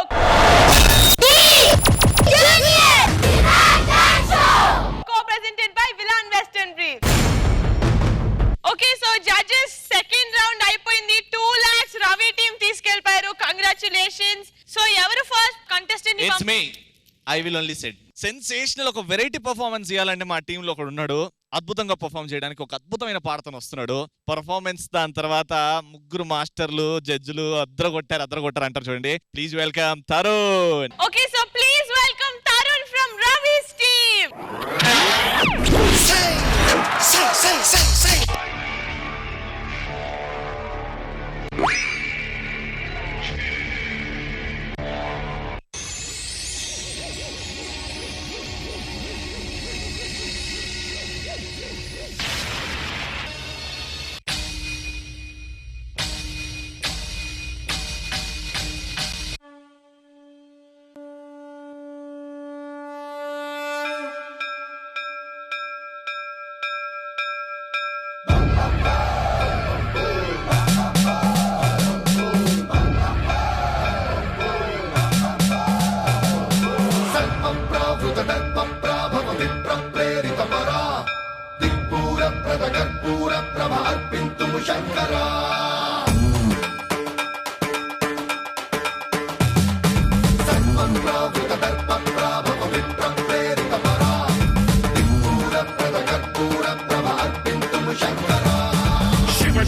Co-presented by Villan Western Breeze. Okay, so judges second round అయిపోయింది. 2 lakhs రవి టీం తీసుకెళ్లిపోయారు. కంగ్రాచులేషన్స్. సో ఎవరు first contestant? It's me. I will only said sensational ఒక వెరైటీ పర్ఫార్మెన్స్ ఇవ్వాలంటే మా టీమ్ లో ఒకడు ఉన్నాడు, అద్భుతంగా పర్ఫార్మ్ చేయడానికి ఒక అద్భుతమైన పాటతో వస్తున్నాడు. పర్ఫార్మెన్స్ దాని తర్వాత ముగ్గురు మాస్టర్లు జడ్జిలు అద్దరు కొట్టారు అంటారు చూడండి. Please welcome Tarun. Okay, so please welcome Tarun from Ravi's team.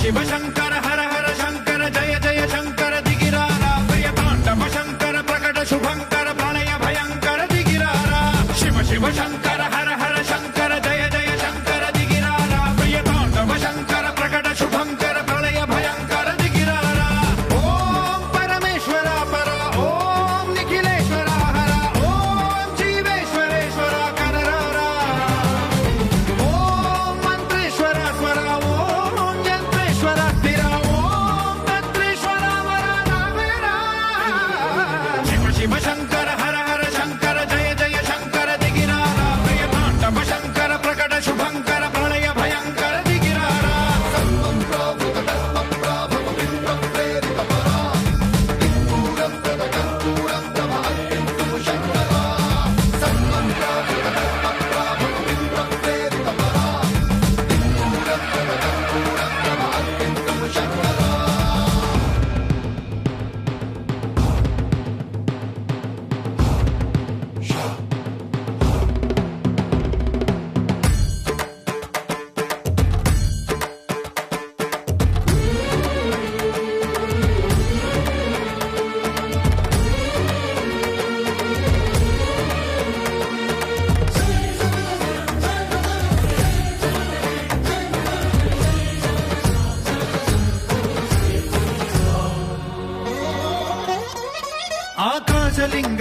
Shiva Shankara హర హర శంకర జయ జయ శంకర దిగిరారా ప్రియ తాండవ శంకర ప్రకట శుభంకర ప్రళయ భయంకర దిగిరారా. శివ శివ శంకర హర హర శంకర జయ జయ శంకర దిగిరారా ప్రియ తాండవ శంకర ప్రకట శుభంకర ప్రళయ భయంకర దిగిరారా. ఓం పరమేశ్వర పర ఓం నిఖిలేశ్వర హర ఓం జీవేశ్వరేశ్వర కరరారా. ఓం మంత్రేశ్వర స్వర ఓం యంత్రేశ్వర స్థిర ఓం తంత్రేశ్వర వర నావేరా. శివ శివ శంకర హర హర శంకర జయ జయ శంకర దిగిరారా ప్రియ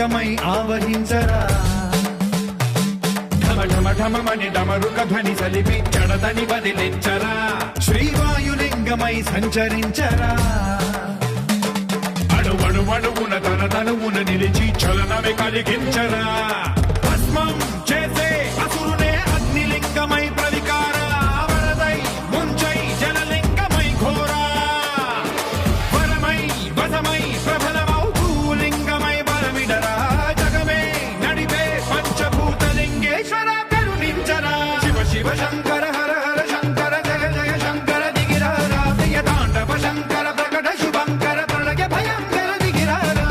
లింగమై ఆవహించరా ఢమ ఢమ ఢమమని డమరుక ధ్వని సలిపి జడదని వదిలించరా శ్రీవాయులింగమై సంచరించరా అణువణువున తన తనువున నిలిచి చలనమే కలిగించరా భస్మం చేసే అసురునే అగ్నిలింగమై ప్రవికార వరదై ముంచై జలలింగమై ఘోరా వరమై వసమై ప్రబలమౌ భూలింగమై బలమిడరా జగమే నడిపే పంచభూతలింగేశ్వర కరుణించరా శివ శివ శంకర హర హర శంకర జయ జయ శంకర దిగిరారా ప్రియ తాండవ శంకర ప్రకట శుభంకర ప్రళయ భయంకర దిగిరారా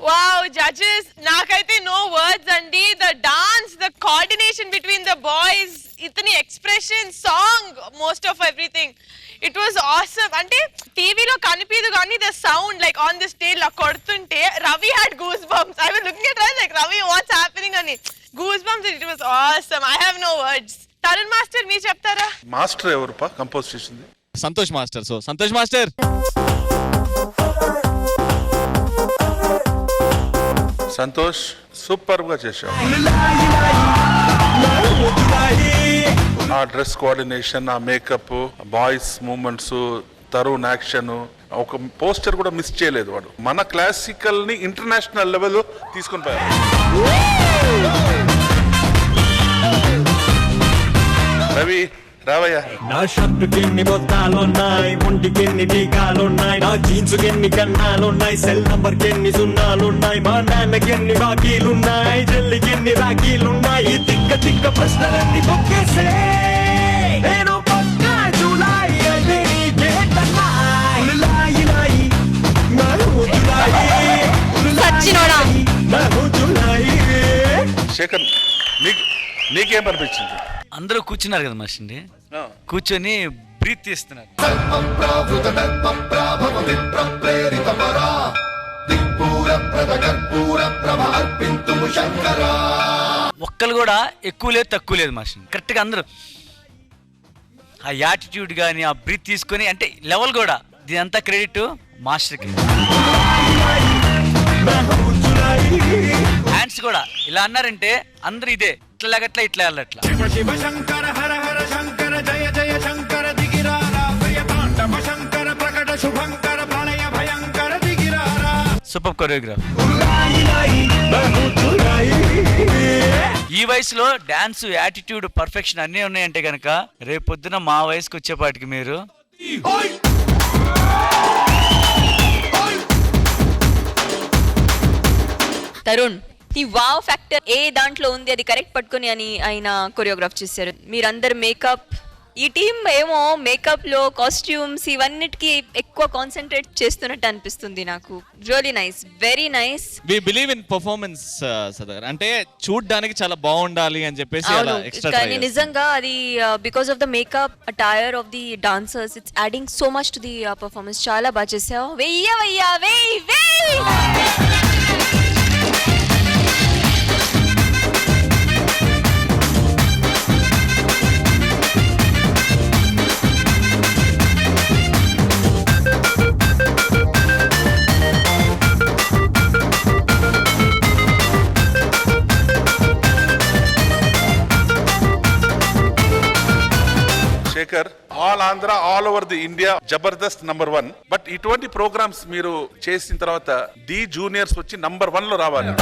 వావ్ జడ్జెస్ నాకైతే నో వర్డ్స్ అండి the dance the coordination between the boys ఇతని expression song most of everything it was awesome అంటే టీవీలో కనిపించదు కానీ the sound like on the stage లా కొడుతుంటే Ravi had goose bumps I was looking at like Ravi what's happening అని goose bumps it was awesome I have no words Tarun master మీరు చెప్తారా మాస్టర్ ఎవరుపా కంపోజ్ చేసింది? Santosh master. So Santosh master Santosh super గా చేశావు. ఆ డ్రెస్ కోఆర్డినేషన్, ఆ makeup, boys movements, Tarun action, ఒక పోస్టర్ కూడా మిస్ చేయలేదు వాడు. మన క్లాసికల్ ని ఇంటర్నేషనల్ లెవెల్ తీసుకొని పోయారు. రవి రావయ్యా. నా షర్టుకి ఎన్ని బొత్తాలున్నాయి, ఒంటికి ఎన్ని టీకాలున్నాయి, నా జీన్స్కి ఎన్ని కన్నాలున్నాయి, సెల్ నంబర్ కి ఎన్ని సున్నాలున్నాయి, మా నాన్నకి ఎన్ని బాకీలున్నాయి, చెల్లికి ఎన్ని రాఖీలున్నాయి, తిక్క తిక్క ప్రశ్నలన్నీ బొక్కేసే నేను పక్కా జూలై అంటే నీకేంటన్నాయి లాయి లాయి నాకు జూలై సచ్చినోడా. నాకు జూలై. శేఖర్ నీకేం అనిపించింది? అందరూ కూర్చున్నారు కదా మనిషి, కూర్చొని బ్రీత్ తీస్తున్నారు. ఒక్కరు కూడా ఎక్కువ లేదు తక్కువ లేదు మనిషి, కరెక్ట్ గా అందరూ ఆ యాటిట్యూడ్ కానీ ఆ బ్రీత్ తీసుకొని అంటే లెవెల్ కూడా దీనంతా క్రెడిట్ మాస్టర్కి. హ్యాండ్స్ కూడా ఇలా అన్నారంటే అందరూ ఇదే ఇట్లా ఇట్లా వెళ్ళట్లా. శివ శివ శంకర హర హర శంకర జయ జయ శంకర దిగిరారా ప్రియ తాండవ శంకర ప్రకట శుభంకర ప్రళయ భయంకర దిగిరారా. Super choreograph. ఈ వయసులో డాన్స్, యాటిట్యూడ్, పర్ఫెక్షన్ అన్నీ ఉన్నాయంటే కనుక రేపు పొద్దున మా వయసుకు వచ్చేపాటికి మీరు తరుణ్ ఈ వావ్ ఫ్యాక్టర్ ఏ దాంట్లో ఉంది అది కరెక్ట్ పట్టుకొని అని ఆయన కొరియోగ్రాఫ్ చేశారు. మీరందరు మేకప్, ఈ టీం ఏమో మేకప్ లో కాస్ట్యూమ్స్ ఇవన్నిటికి ఎక్కువ కాన్సన్ట్రేట్ చేస్తున్నట్టు అనిపిస్తుంది నాకు. Really nice, very nice. We believe in performance సదర్, అంటే చూడడానికి చాలా బాగుండాలి అని చెప్పేసి అలా ఎక్స్ట్రా కానీ నిజంగా అది because of the makeup attire of the dancers it's adding so much to the performance. చాలా బాగా చేసావు. వెయ్యి Shekhar, all Andhra, all over the India Jabardasth #1. But ఇటువంటి ప్రోగ్రామ్స్ మీరు చేసిన తర్వాత డి జూనియర్స్ వచ్చి #1 లో రావాలి.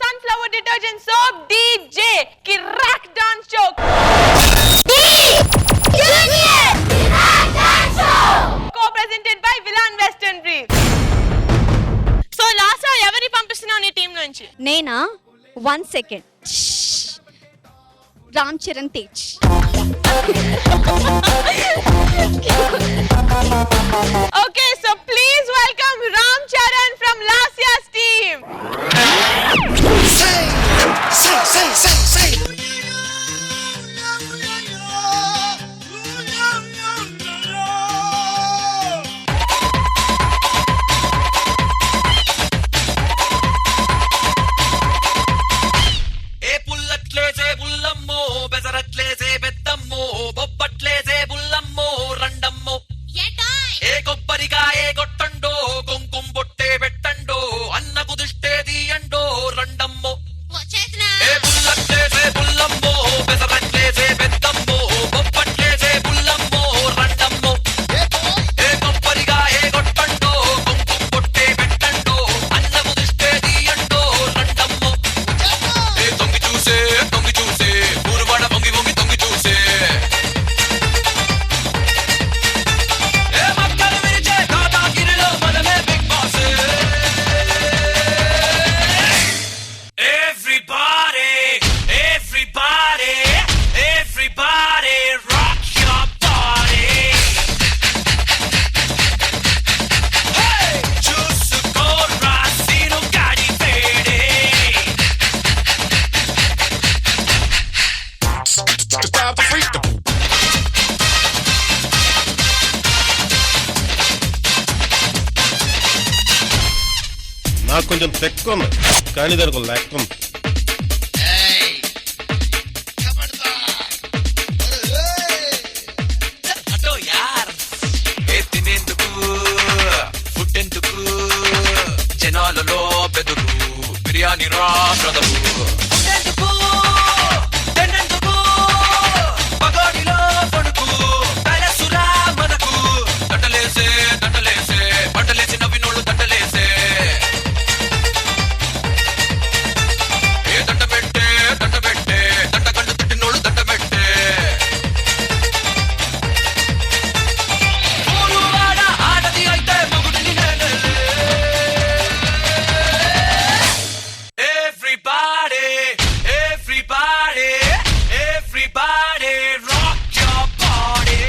Sunflower detergent soap DJ Kirrak dance show co-presented by Villan western brief. So Lasya ఎవరిని పంపిస్తున్నావు నీ టీం నుంచి? నేనా? 1 second. Ram Charan Tej. Okay, so please welcome Ram Charan from last year's team. ఏ పుల్లట్లేసే బుల్లమ్మో బెసరట్లేసే పెద్దమ్మో బొబ్బట్లేసే బుల్లమ్మో రండమ్మో ఏ కొబ్బరికాయే కొట్టండో కుంకుమ బొట్టే పెట్టండో అన్నకు దుష్టే తీయండో రండమ్మో ఏ పుల్లట్లేసే బుల్లమ్మో బెసరట్లేసే పెద్దమ్మో బొబ్బట్లేసే బుల్లమ్మో రండమ్మో ఏ కొబ్బరికాయే కొట్టండో కుంకుమ బొట్టే పెట్టండో అన్నకు దుష్టే తీయండో రండమ్మో ఏ తొంగి చూసే ఊరువాడ పొంగి పొంగి తొంగి చూసే ఏ మక్కలు విరిచే కాటాగిరిలో మనమే Bigg Boss everybody rock your body hey చూసుకో రాసిను గాడి వేడే stop the freak నాకు కొంచెం తెక్కువ ఉంది కానీ దానికి ఒక లెక్క ఉంది. అటో యార్ ఏ తినేందుకు ఫుడ్ ఎందుకు జనాలలో బెదురు బిర్యానీ రా బ్రదరు ఎందుకు తినేందుకు పగోడిలో పడుకు ప్యాలెసురా మనకు దండలేసే పంటలేసి నవ్వినోళ్ళు దండలేసే ఏ దండ పెట్టే దండ కండు తిట్టినోళ్ళు దండ పెట్టే ఊరువాడ ఆడది అయితే మొగుడిని నేనే everybody rock your body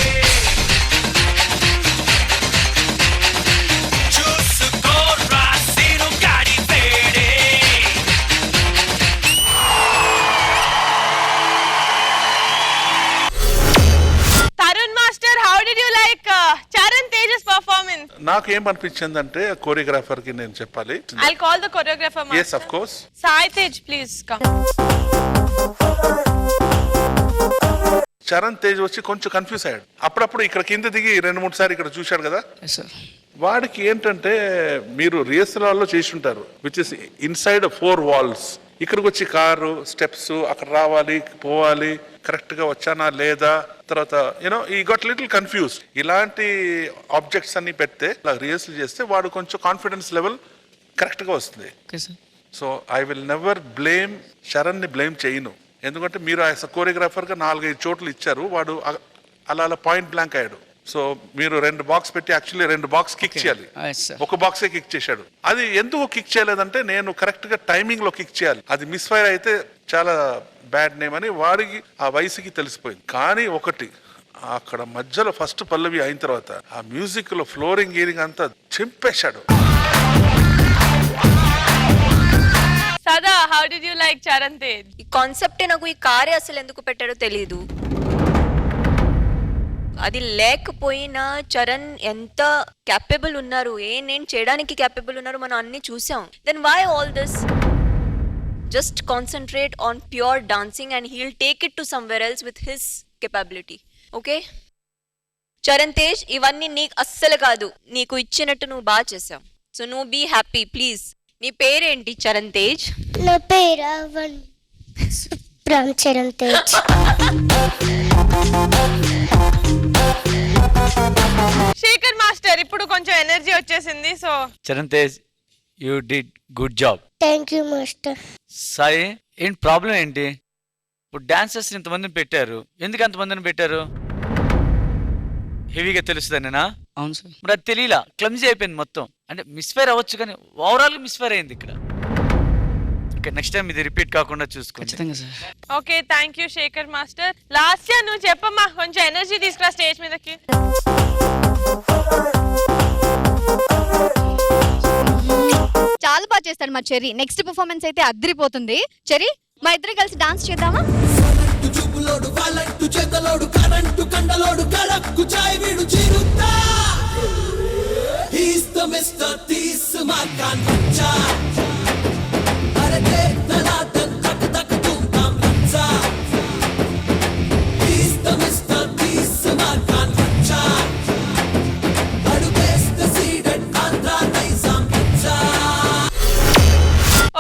చూసుకో రాసిను గాడి వేడే Tarun Master, how did you like Charan Tej's performance? నాకు ఏం అనిపించిందంటే కోరియోగ్రాఫర్ కి నేను చెప్పాలి. I'll call the choreographer master. Yes, of course. Sai Tej, please come. Charan Tej వచ్చి కొంచెం కన్ఫ్యూజ్ అయ్యాడు. అప్పుడప్పుడు ఇక్కడ కింద దిగి 2-3 సార్లు ఇక్కడ చూశాడు కదా. వాడికి ఏంటంటే మీరు రిహర్సల్ హాల్లో చేసి ఉంటారు విచ్ ఇస్ ఇన్సైడ్ 4 వాల్స్. ఇక్కడికి వచ్చి కారు స్టెప్స్ అక్కడ రావాలి పోవాలి కరెక్ట్ గా వచ్చానా లేదా తర్వాత యూనో ఈ గట్ లిటిల్ కన్ఫ్యూజ్. ఇలాంటి ఆబ్జెక్ట్స్ అన్ని పెడితే రిహర్సల్ చేస్తే వాడు కొంచెం కాన్ఫిడెన్స్ లెవెల్ కరెక్ట్ గా వస్తుంది. So I will never blame Sharan ని బ్లేమ్ చేయను. ఎందుకంటే మీరు కోరియోగ్రాఫర్ గా 4-5 చోట్ల ఇచ్చారు, వాడు అలా పాయింట్ బ్లాంక్ అయ్యాడు. సో మీరు 2 బాక్స్ పెట్టి యాక్చువల్లీ 2 బాక్స్ కిక్ చేయాలి, ఒక బాక్సే కిక్ చేశాడు. అది ఎందుకు కిక్ చేయలేదంటే నేను కరెక్ట్ గా టైమింగ్ లో కిక్ చేయాలి, అది మిస్ ఫైర్ అయితే చాలా బ్యాడ్ నేమ్ అని వాడికి ఆ వయసుకి తెలిసిపోయింది. కానీ ఒకటి అక్కడ మధ్యలో ఫస్ట్ పల్లవి అయిన తర్వాత ఆ మ్యూజిక్ లో ఫ్లోరింగ్ గీరింగ్ అంతా చింపేశాడు. Sada, how did you like Charan Tej? ఈ కాన్సెప్టే నాకు ఈ కారే అసలు ఎందుకు పెట్టాడో తెలియదు. అది లేకపోయినా చరణ్ ఎంత క్యాపబుల్ ఉన్నారు, నేను చేయడానికి క్యాపబుల్ ఉన్నారు మనం అన్ని చూసాం. Then why all this? Just concentrate on pure dancing and he'll take it to somewhere else with his capability. Okay Charan Tej, ఇవన్నీ నీకు అస్సలు కాదు, నీకు ఇచ్చినట్టు నువ్వు బాగా చేసావు. సో నువ్వు బీ హ్యాపీ ప్లీజ్. నీ పేరేంటి చరణ్ తేజ్? నా పేరు రామ్ చరణ్ తేజ్. శేఖర్ మాస్టర్, ఇప్పుడు కొంచెం ఎనర్జీ వచ్చేసింది. So Charan Tej, you did good job. Thank you master. Sai, ఏంటి ప్రాబ్లం ఏంటి? ఇప్పుడు డాన్సర్స్ ఇంతమందిని పెట్టారు, ఎందుకు అంతమందిని పెట్టారు? హెవీగా తెలుస్తుందనేనా? అవును సార్. మరి అది తెలియలా, క్లమ్జీ అయిపోయింది మొత్తం. అంటే మిస్ఫైర్ అవ్వచ్చు కానీ ఓవరాల్ మిస్ఫైర్ అయింది ఇక్కడ. ఓకే, నెక్స్ట్ టైం ఇది రిపీట్ కాకుండా చూసుకోండి. ఖచ్చితంగా sir. Okay, thank you Shekhar master. Last year నువ్వు చెప్పమ్మా, కొంచెం ఎనర్జీ తీసుకురా స్టేజ్ మీదకి. చాలా బాగా చేస్తాడు మా చెర్రీ. నెక్స్ట్ పర్ఫార్మెన్స్ అయితే అదిరిపోతుంది. చెర్రీ, మా ఇద్దరు కలిసి డాన్స్ చేద్దామా? చూపులోడు వాళ్ళంటు చేతలోడు కరెంటు కండలోడు కడక్కు చాయ్ వీడు Chirutha He's the Mr. Tease Markan Racha అరే తనాటన్ తక్ తక్ తుమ్ తామ్ రచ్చా He's the Mr. Tease Markan Racha అడుగేస్తే సీడెడ్ ఆంధ్రా నైజాం రచ్చా.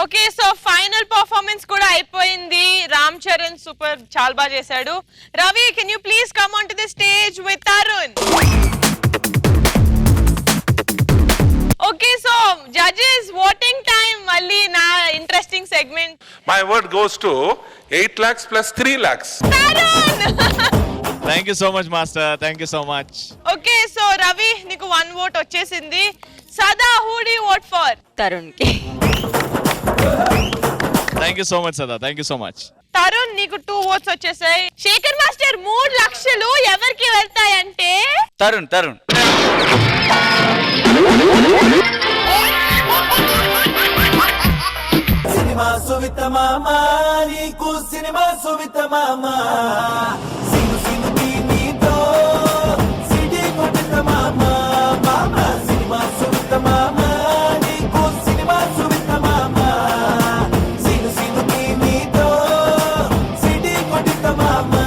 ఓకే, సో ఫైనల్ పర్ఫార్మెన్స్ కూడా అయిపోయింది. రామ్ చరణ్ సూపర్, చాలా బాగా చేశాడు. Ravi, can you please come on to the stage with Tarun? Okay, so judges voting time. మళ్ళీ నా interesting segment. My word goes to 8 lakhs plus 3 lakhs. Tarun. Thank you so much master, thank you so much. Okay, so Ravi, నీకు 1 vote వచ్చేసింది. సదా, who do you vote for? Tarun కి. థ్యాంక్ యూ సో మచ్ సదా, thank you so much. Tarun, నీకు 2 votes వచ్చేసాయి. శేఖర్ మాస్టర్, 3 లక్షలు ఎవరికి వెళ్తాయంటే తరుణ్ తరుణ్ సినిమా సువిత మామా నీకు సినిమా సువిత మామా సిను సిను నీతో సిడి కొట్టిత మామా మామా సినిమా సువిత మామా నీకు సినిమా సువిత మామా సిను సిను నీతో సిడి కొట్టిత మామా.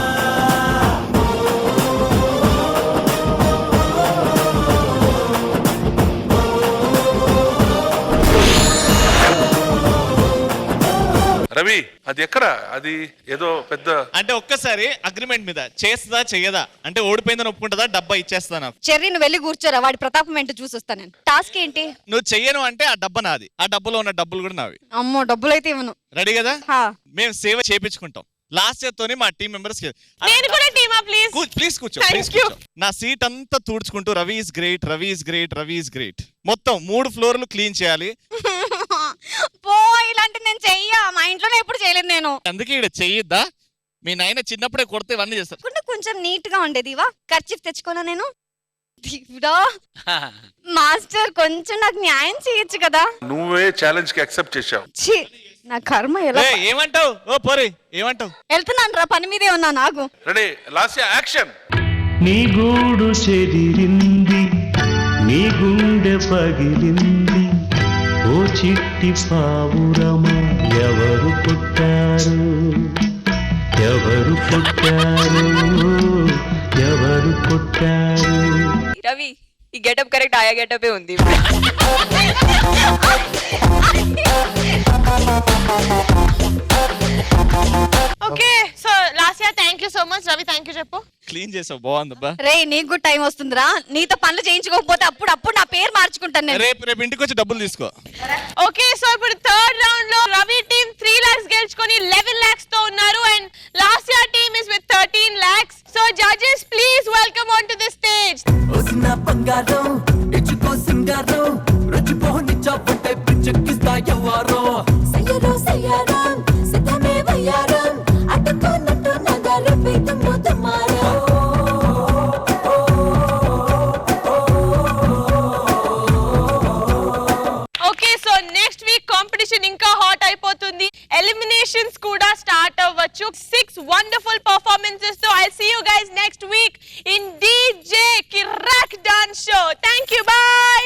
రవి, అది ఎక్కడ? అది ఏదో పెద్ద అంటే ఒక్కసారి అగ్రిమెంట్ మీద చేస్తుందా చెయ్యదా అంటే ఓడిపోయిందని ఒప్పుకుంటుందా, డబ్బా ఇచ్చేస్తా నాకు. చెర్రీ, నువ్వు వెళ్ళి కూర్చోరా, వాడి ప్రతాపం ఏంటో చూసి వస్తాను నేను. టాస్క్ ఏంటి? నువ్వు చెయ్యను అంటే ఆ డబ్బా నాది, ఆ డబ్బులో ఉన్న డబ్బులు కూడా నావి. అమ్మో, డబ్బులు అయితే ఇవ్వను. రెడీ కదా? హా. మేము సేవ చేపించుకుంటాం. లాస్ట్ ఇయర్ తోని మా టీం మెంబర్స్ నేను కూడా టీమా, ప్లీజ్. ప్లీజ్ కూర్చో, Thank ప్లీజ్ you. కూర్చో. నా సీట్ అంతా తుడుచుకుంటూ Ravi is great, Ravi is great, Ravi is great మొత్తం 3 ఫ్లోర్లు క్లీన్ చేయాలి. పో, ఇలాంటి నేను చెయ్యా, మా ఇంట్లోనే ఎప్పుడు చేయలేదు నేను. అందుకే ఇక్కడ చెయ్యొద్దా? మీ నాయన చిన్నప్పుడే కొడితే ఇవన్నీ చేస్తారు. కొంచెం నీట్ గా ఉండేది. వా, కర్చీఫ్ తెచ్చుకోనా నేను? దేవుడా, మాస్టర్ కొంచెం నాకు న్యాయం చేయొచ్చు కదా. నువ్వే ఛాలెంజ్ కి యాక్సెప్ట్ చేశావు. ఛీ, నా కర్మ ఎలా. ఏయ్, ఏమంటావు? ఓ పోరి, ఏమంటావు? వెళ్తున్నాను రా, పని మీదే ఉన్నా. నాకు రెడీ, లాస్ట్ యాక్షన్. నీ గూడు చెదిరింది, నీ గుండె పగిలింది, ఓ చిట్టి పావురమా ఎవరు పుట్టారు, ఎవరు పుట్టారు, ఎవరు పుట్టారు. రవి, ఈ గెటప్ కరెక్ట్ ఆయా గెటపే ఉంది. Okay, so last year thank you so much. Ravi, thank you చెప్పు. క్లీన్ చేసావు, బాగుందబ్బా. రే, నీకు కూడా టైం వస్తుందిరా. నీతో పనులు చేయించుకోకపోతే అప్పుడు నా పేరు మార్చుకుంటాను నేను. రేపు ఇంటికి వచ్చి డబ్బులు తీసుకో. ఓకే, సో ఇప్పుడు థర్డ్ రౌండ్ లో రవి టీమ్ 3 lakhs గెలుచుకొని 11 lakhs తో ఉన్నారు. And last year team is with 13 lakhs. So judges, please welcome on to the stage. ఓసిన బంగారం ఇచ్చుకో సింగారం రుచిపోని చాపంటే పిచ్చెక్కిస్తా ఎవ్వారో సయ్యరో సయ్యారం సిద్ధమే వయ్యారం అట్టుకోనట్టు నగర పీతము తుమారో. Okay, so next week competition ఇంకా హాట్ అయిపోతుంది. ఎలిమినేషన్స్ కూడా స్టార్ట్ అవ్వచ్చు. 6 వండర్ఫుల్ పర్ఫార్మెన్సెస్ తో I see you guys next week in DJ Kirrak dance show. Thank you, bye.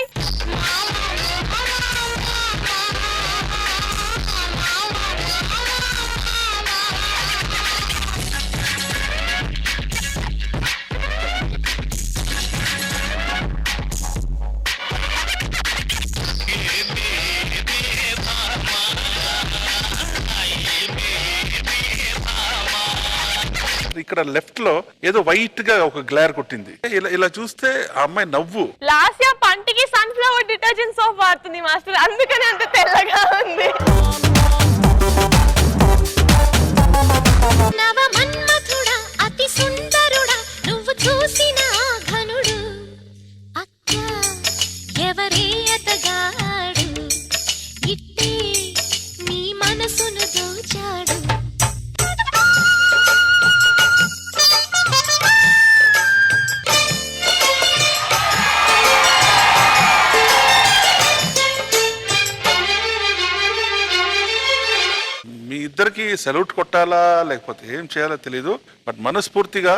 ఇక్కడ లెఫ్ట్ లో ఏదో వైట్ గా ఒక గ్లార్ కొట్టింది. ఇలా చూస్తే ఆ అమ్మాయి నవ్వు. లాస్ట్ ఇయర్ పంటికి సన్ఫ్లవర్ డిటర్జెంట్ సోప్ వాడుతుంది మాస్టర్, అందుకని అంత తెల్లగా ఉంది. నవ మన్మథుడా అతి సుందరుడా నువ్వు చూసిన ఘనుడు అక్క ఎవరే అతగాడు ఇట్టే నీ మనసును దోచాడు. ఇద్దరికి సెల్యూట్ కొట్టాలా లేకపోతే ఏం చేయాలో తెలీదు. బట్ మనస్ఫూర్తిగా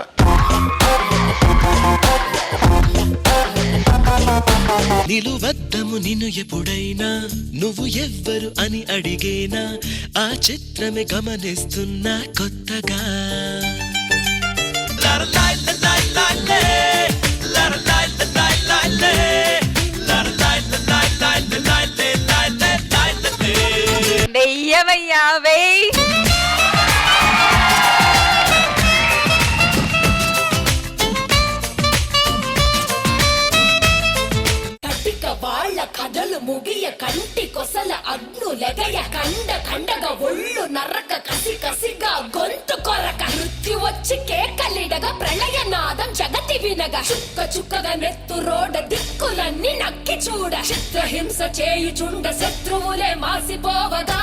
నిలువద్దము నిన్ను ఎప్పుడైనా నువ్వు ఎవ్వరు అని అడిగేనా ఆ చిత్రమే గమనిస్తున్నా కొత్తగా వెయ్యవయ్యా వెయ్యి. వాళ్ళ కథలు ముగియ కంటి కొసల అగ్ను లెగయ కండ కండగా ఒళ్ళు నరక కసి కసిగా గొంతు కొరక మృత్యు వచ్చి కేకలిడగా ప్రళయ నాదం జగతి వినగా చుక్క చుక్కగా నెత్తు రోడ దిక్కులన్నీ నక్కి చూడ చిత్రహింస చేయుచుండ శత్రువులే మాసిపోవగా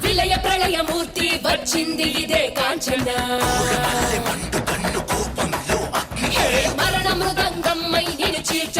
విలయ ప్రళయమూర్తి వచ్చింది ఇదే కాంచన మరణ మృదంగమ్మై నిన్ను చీల్చ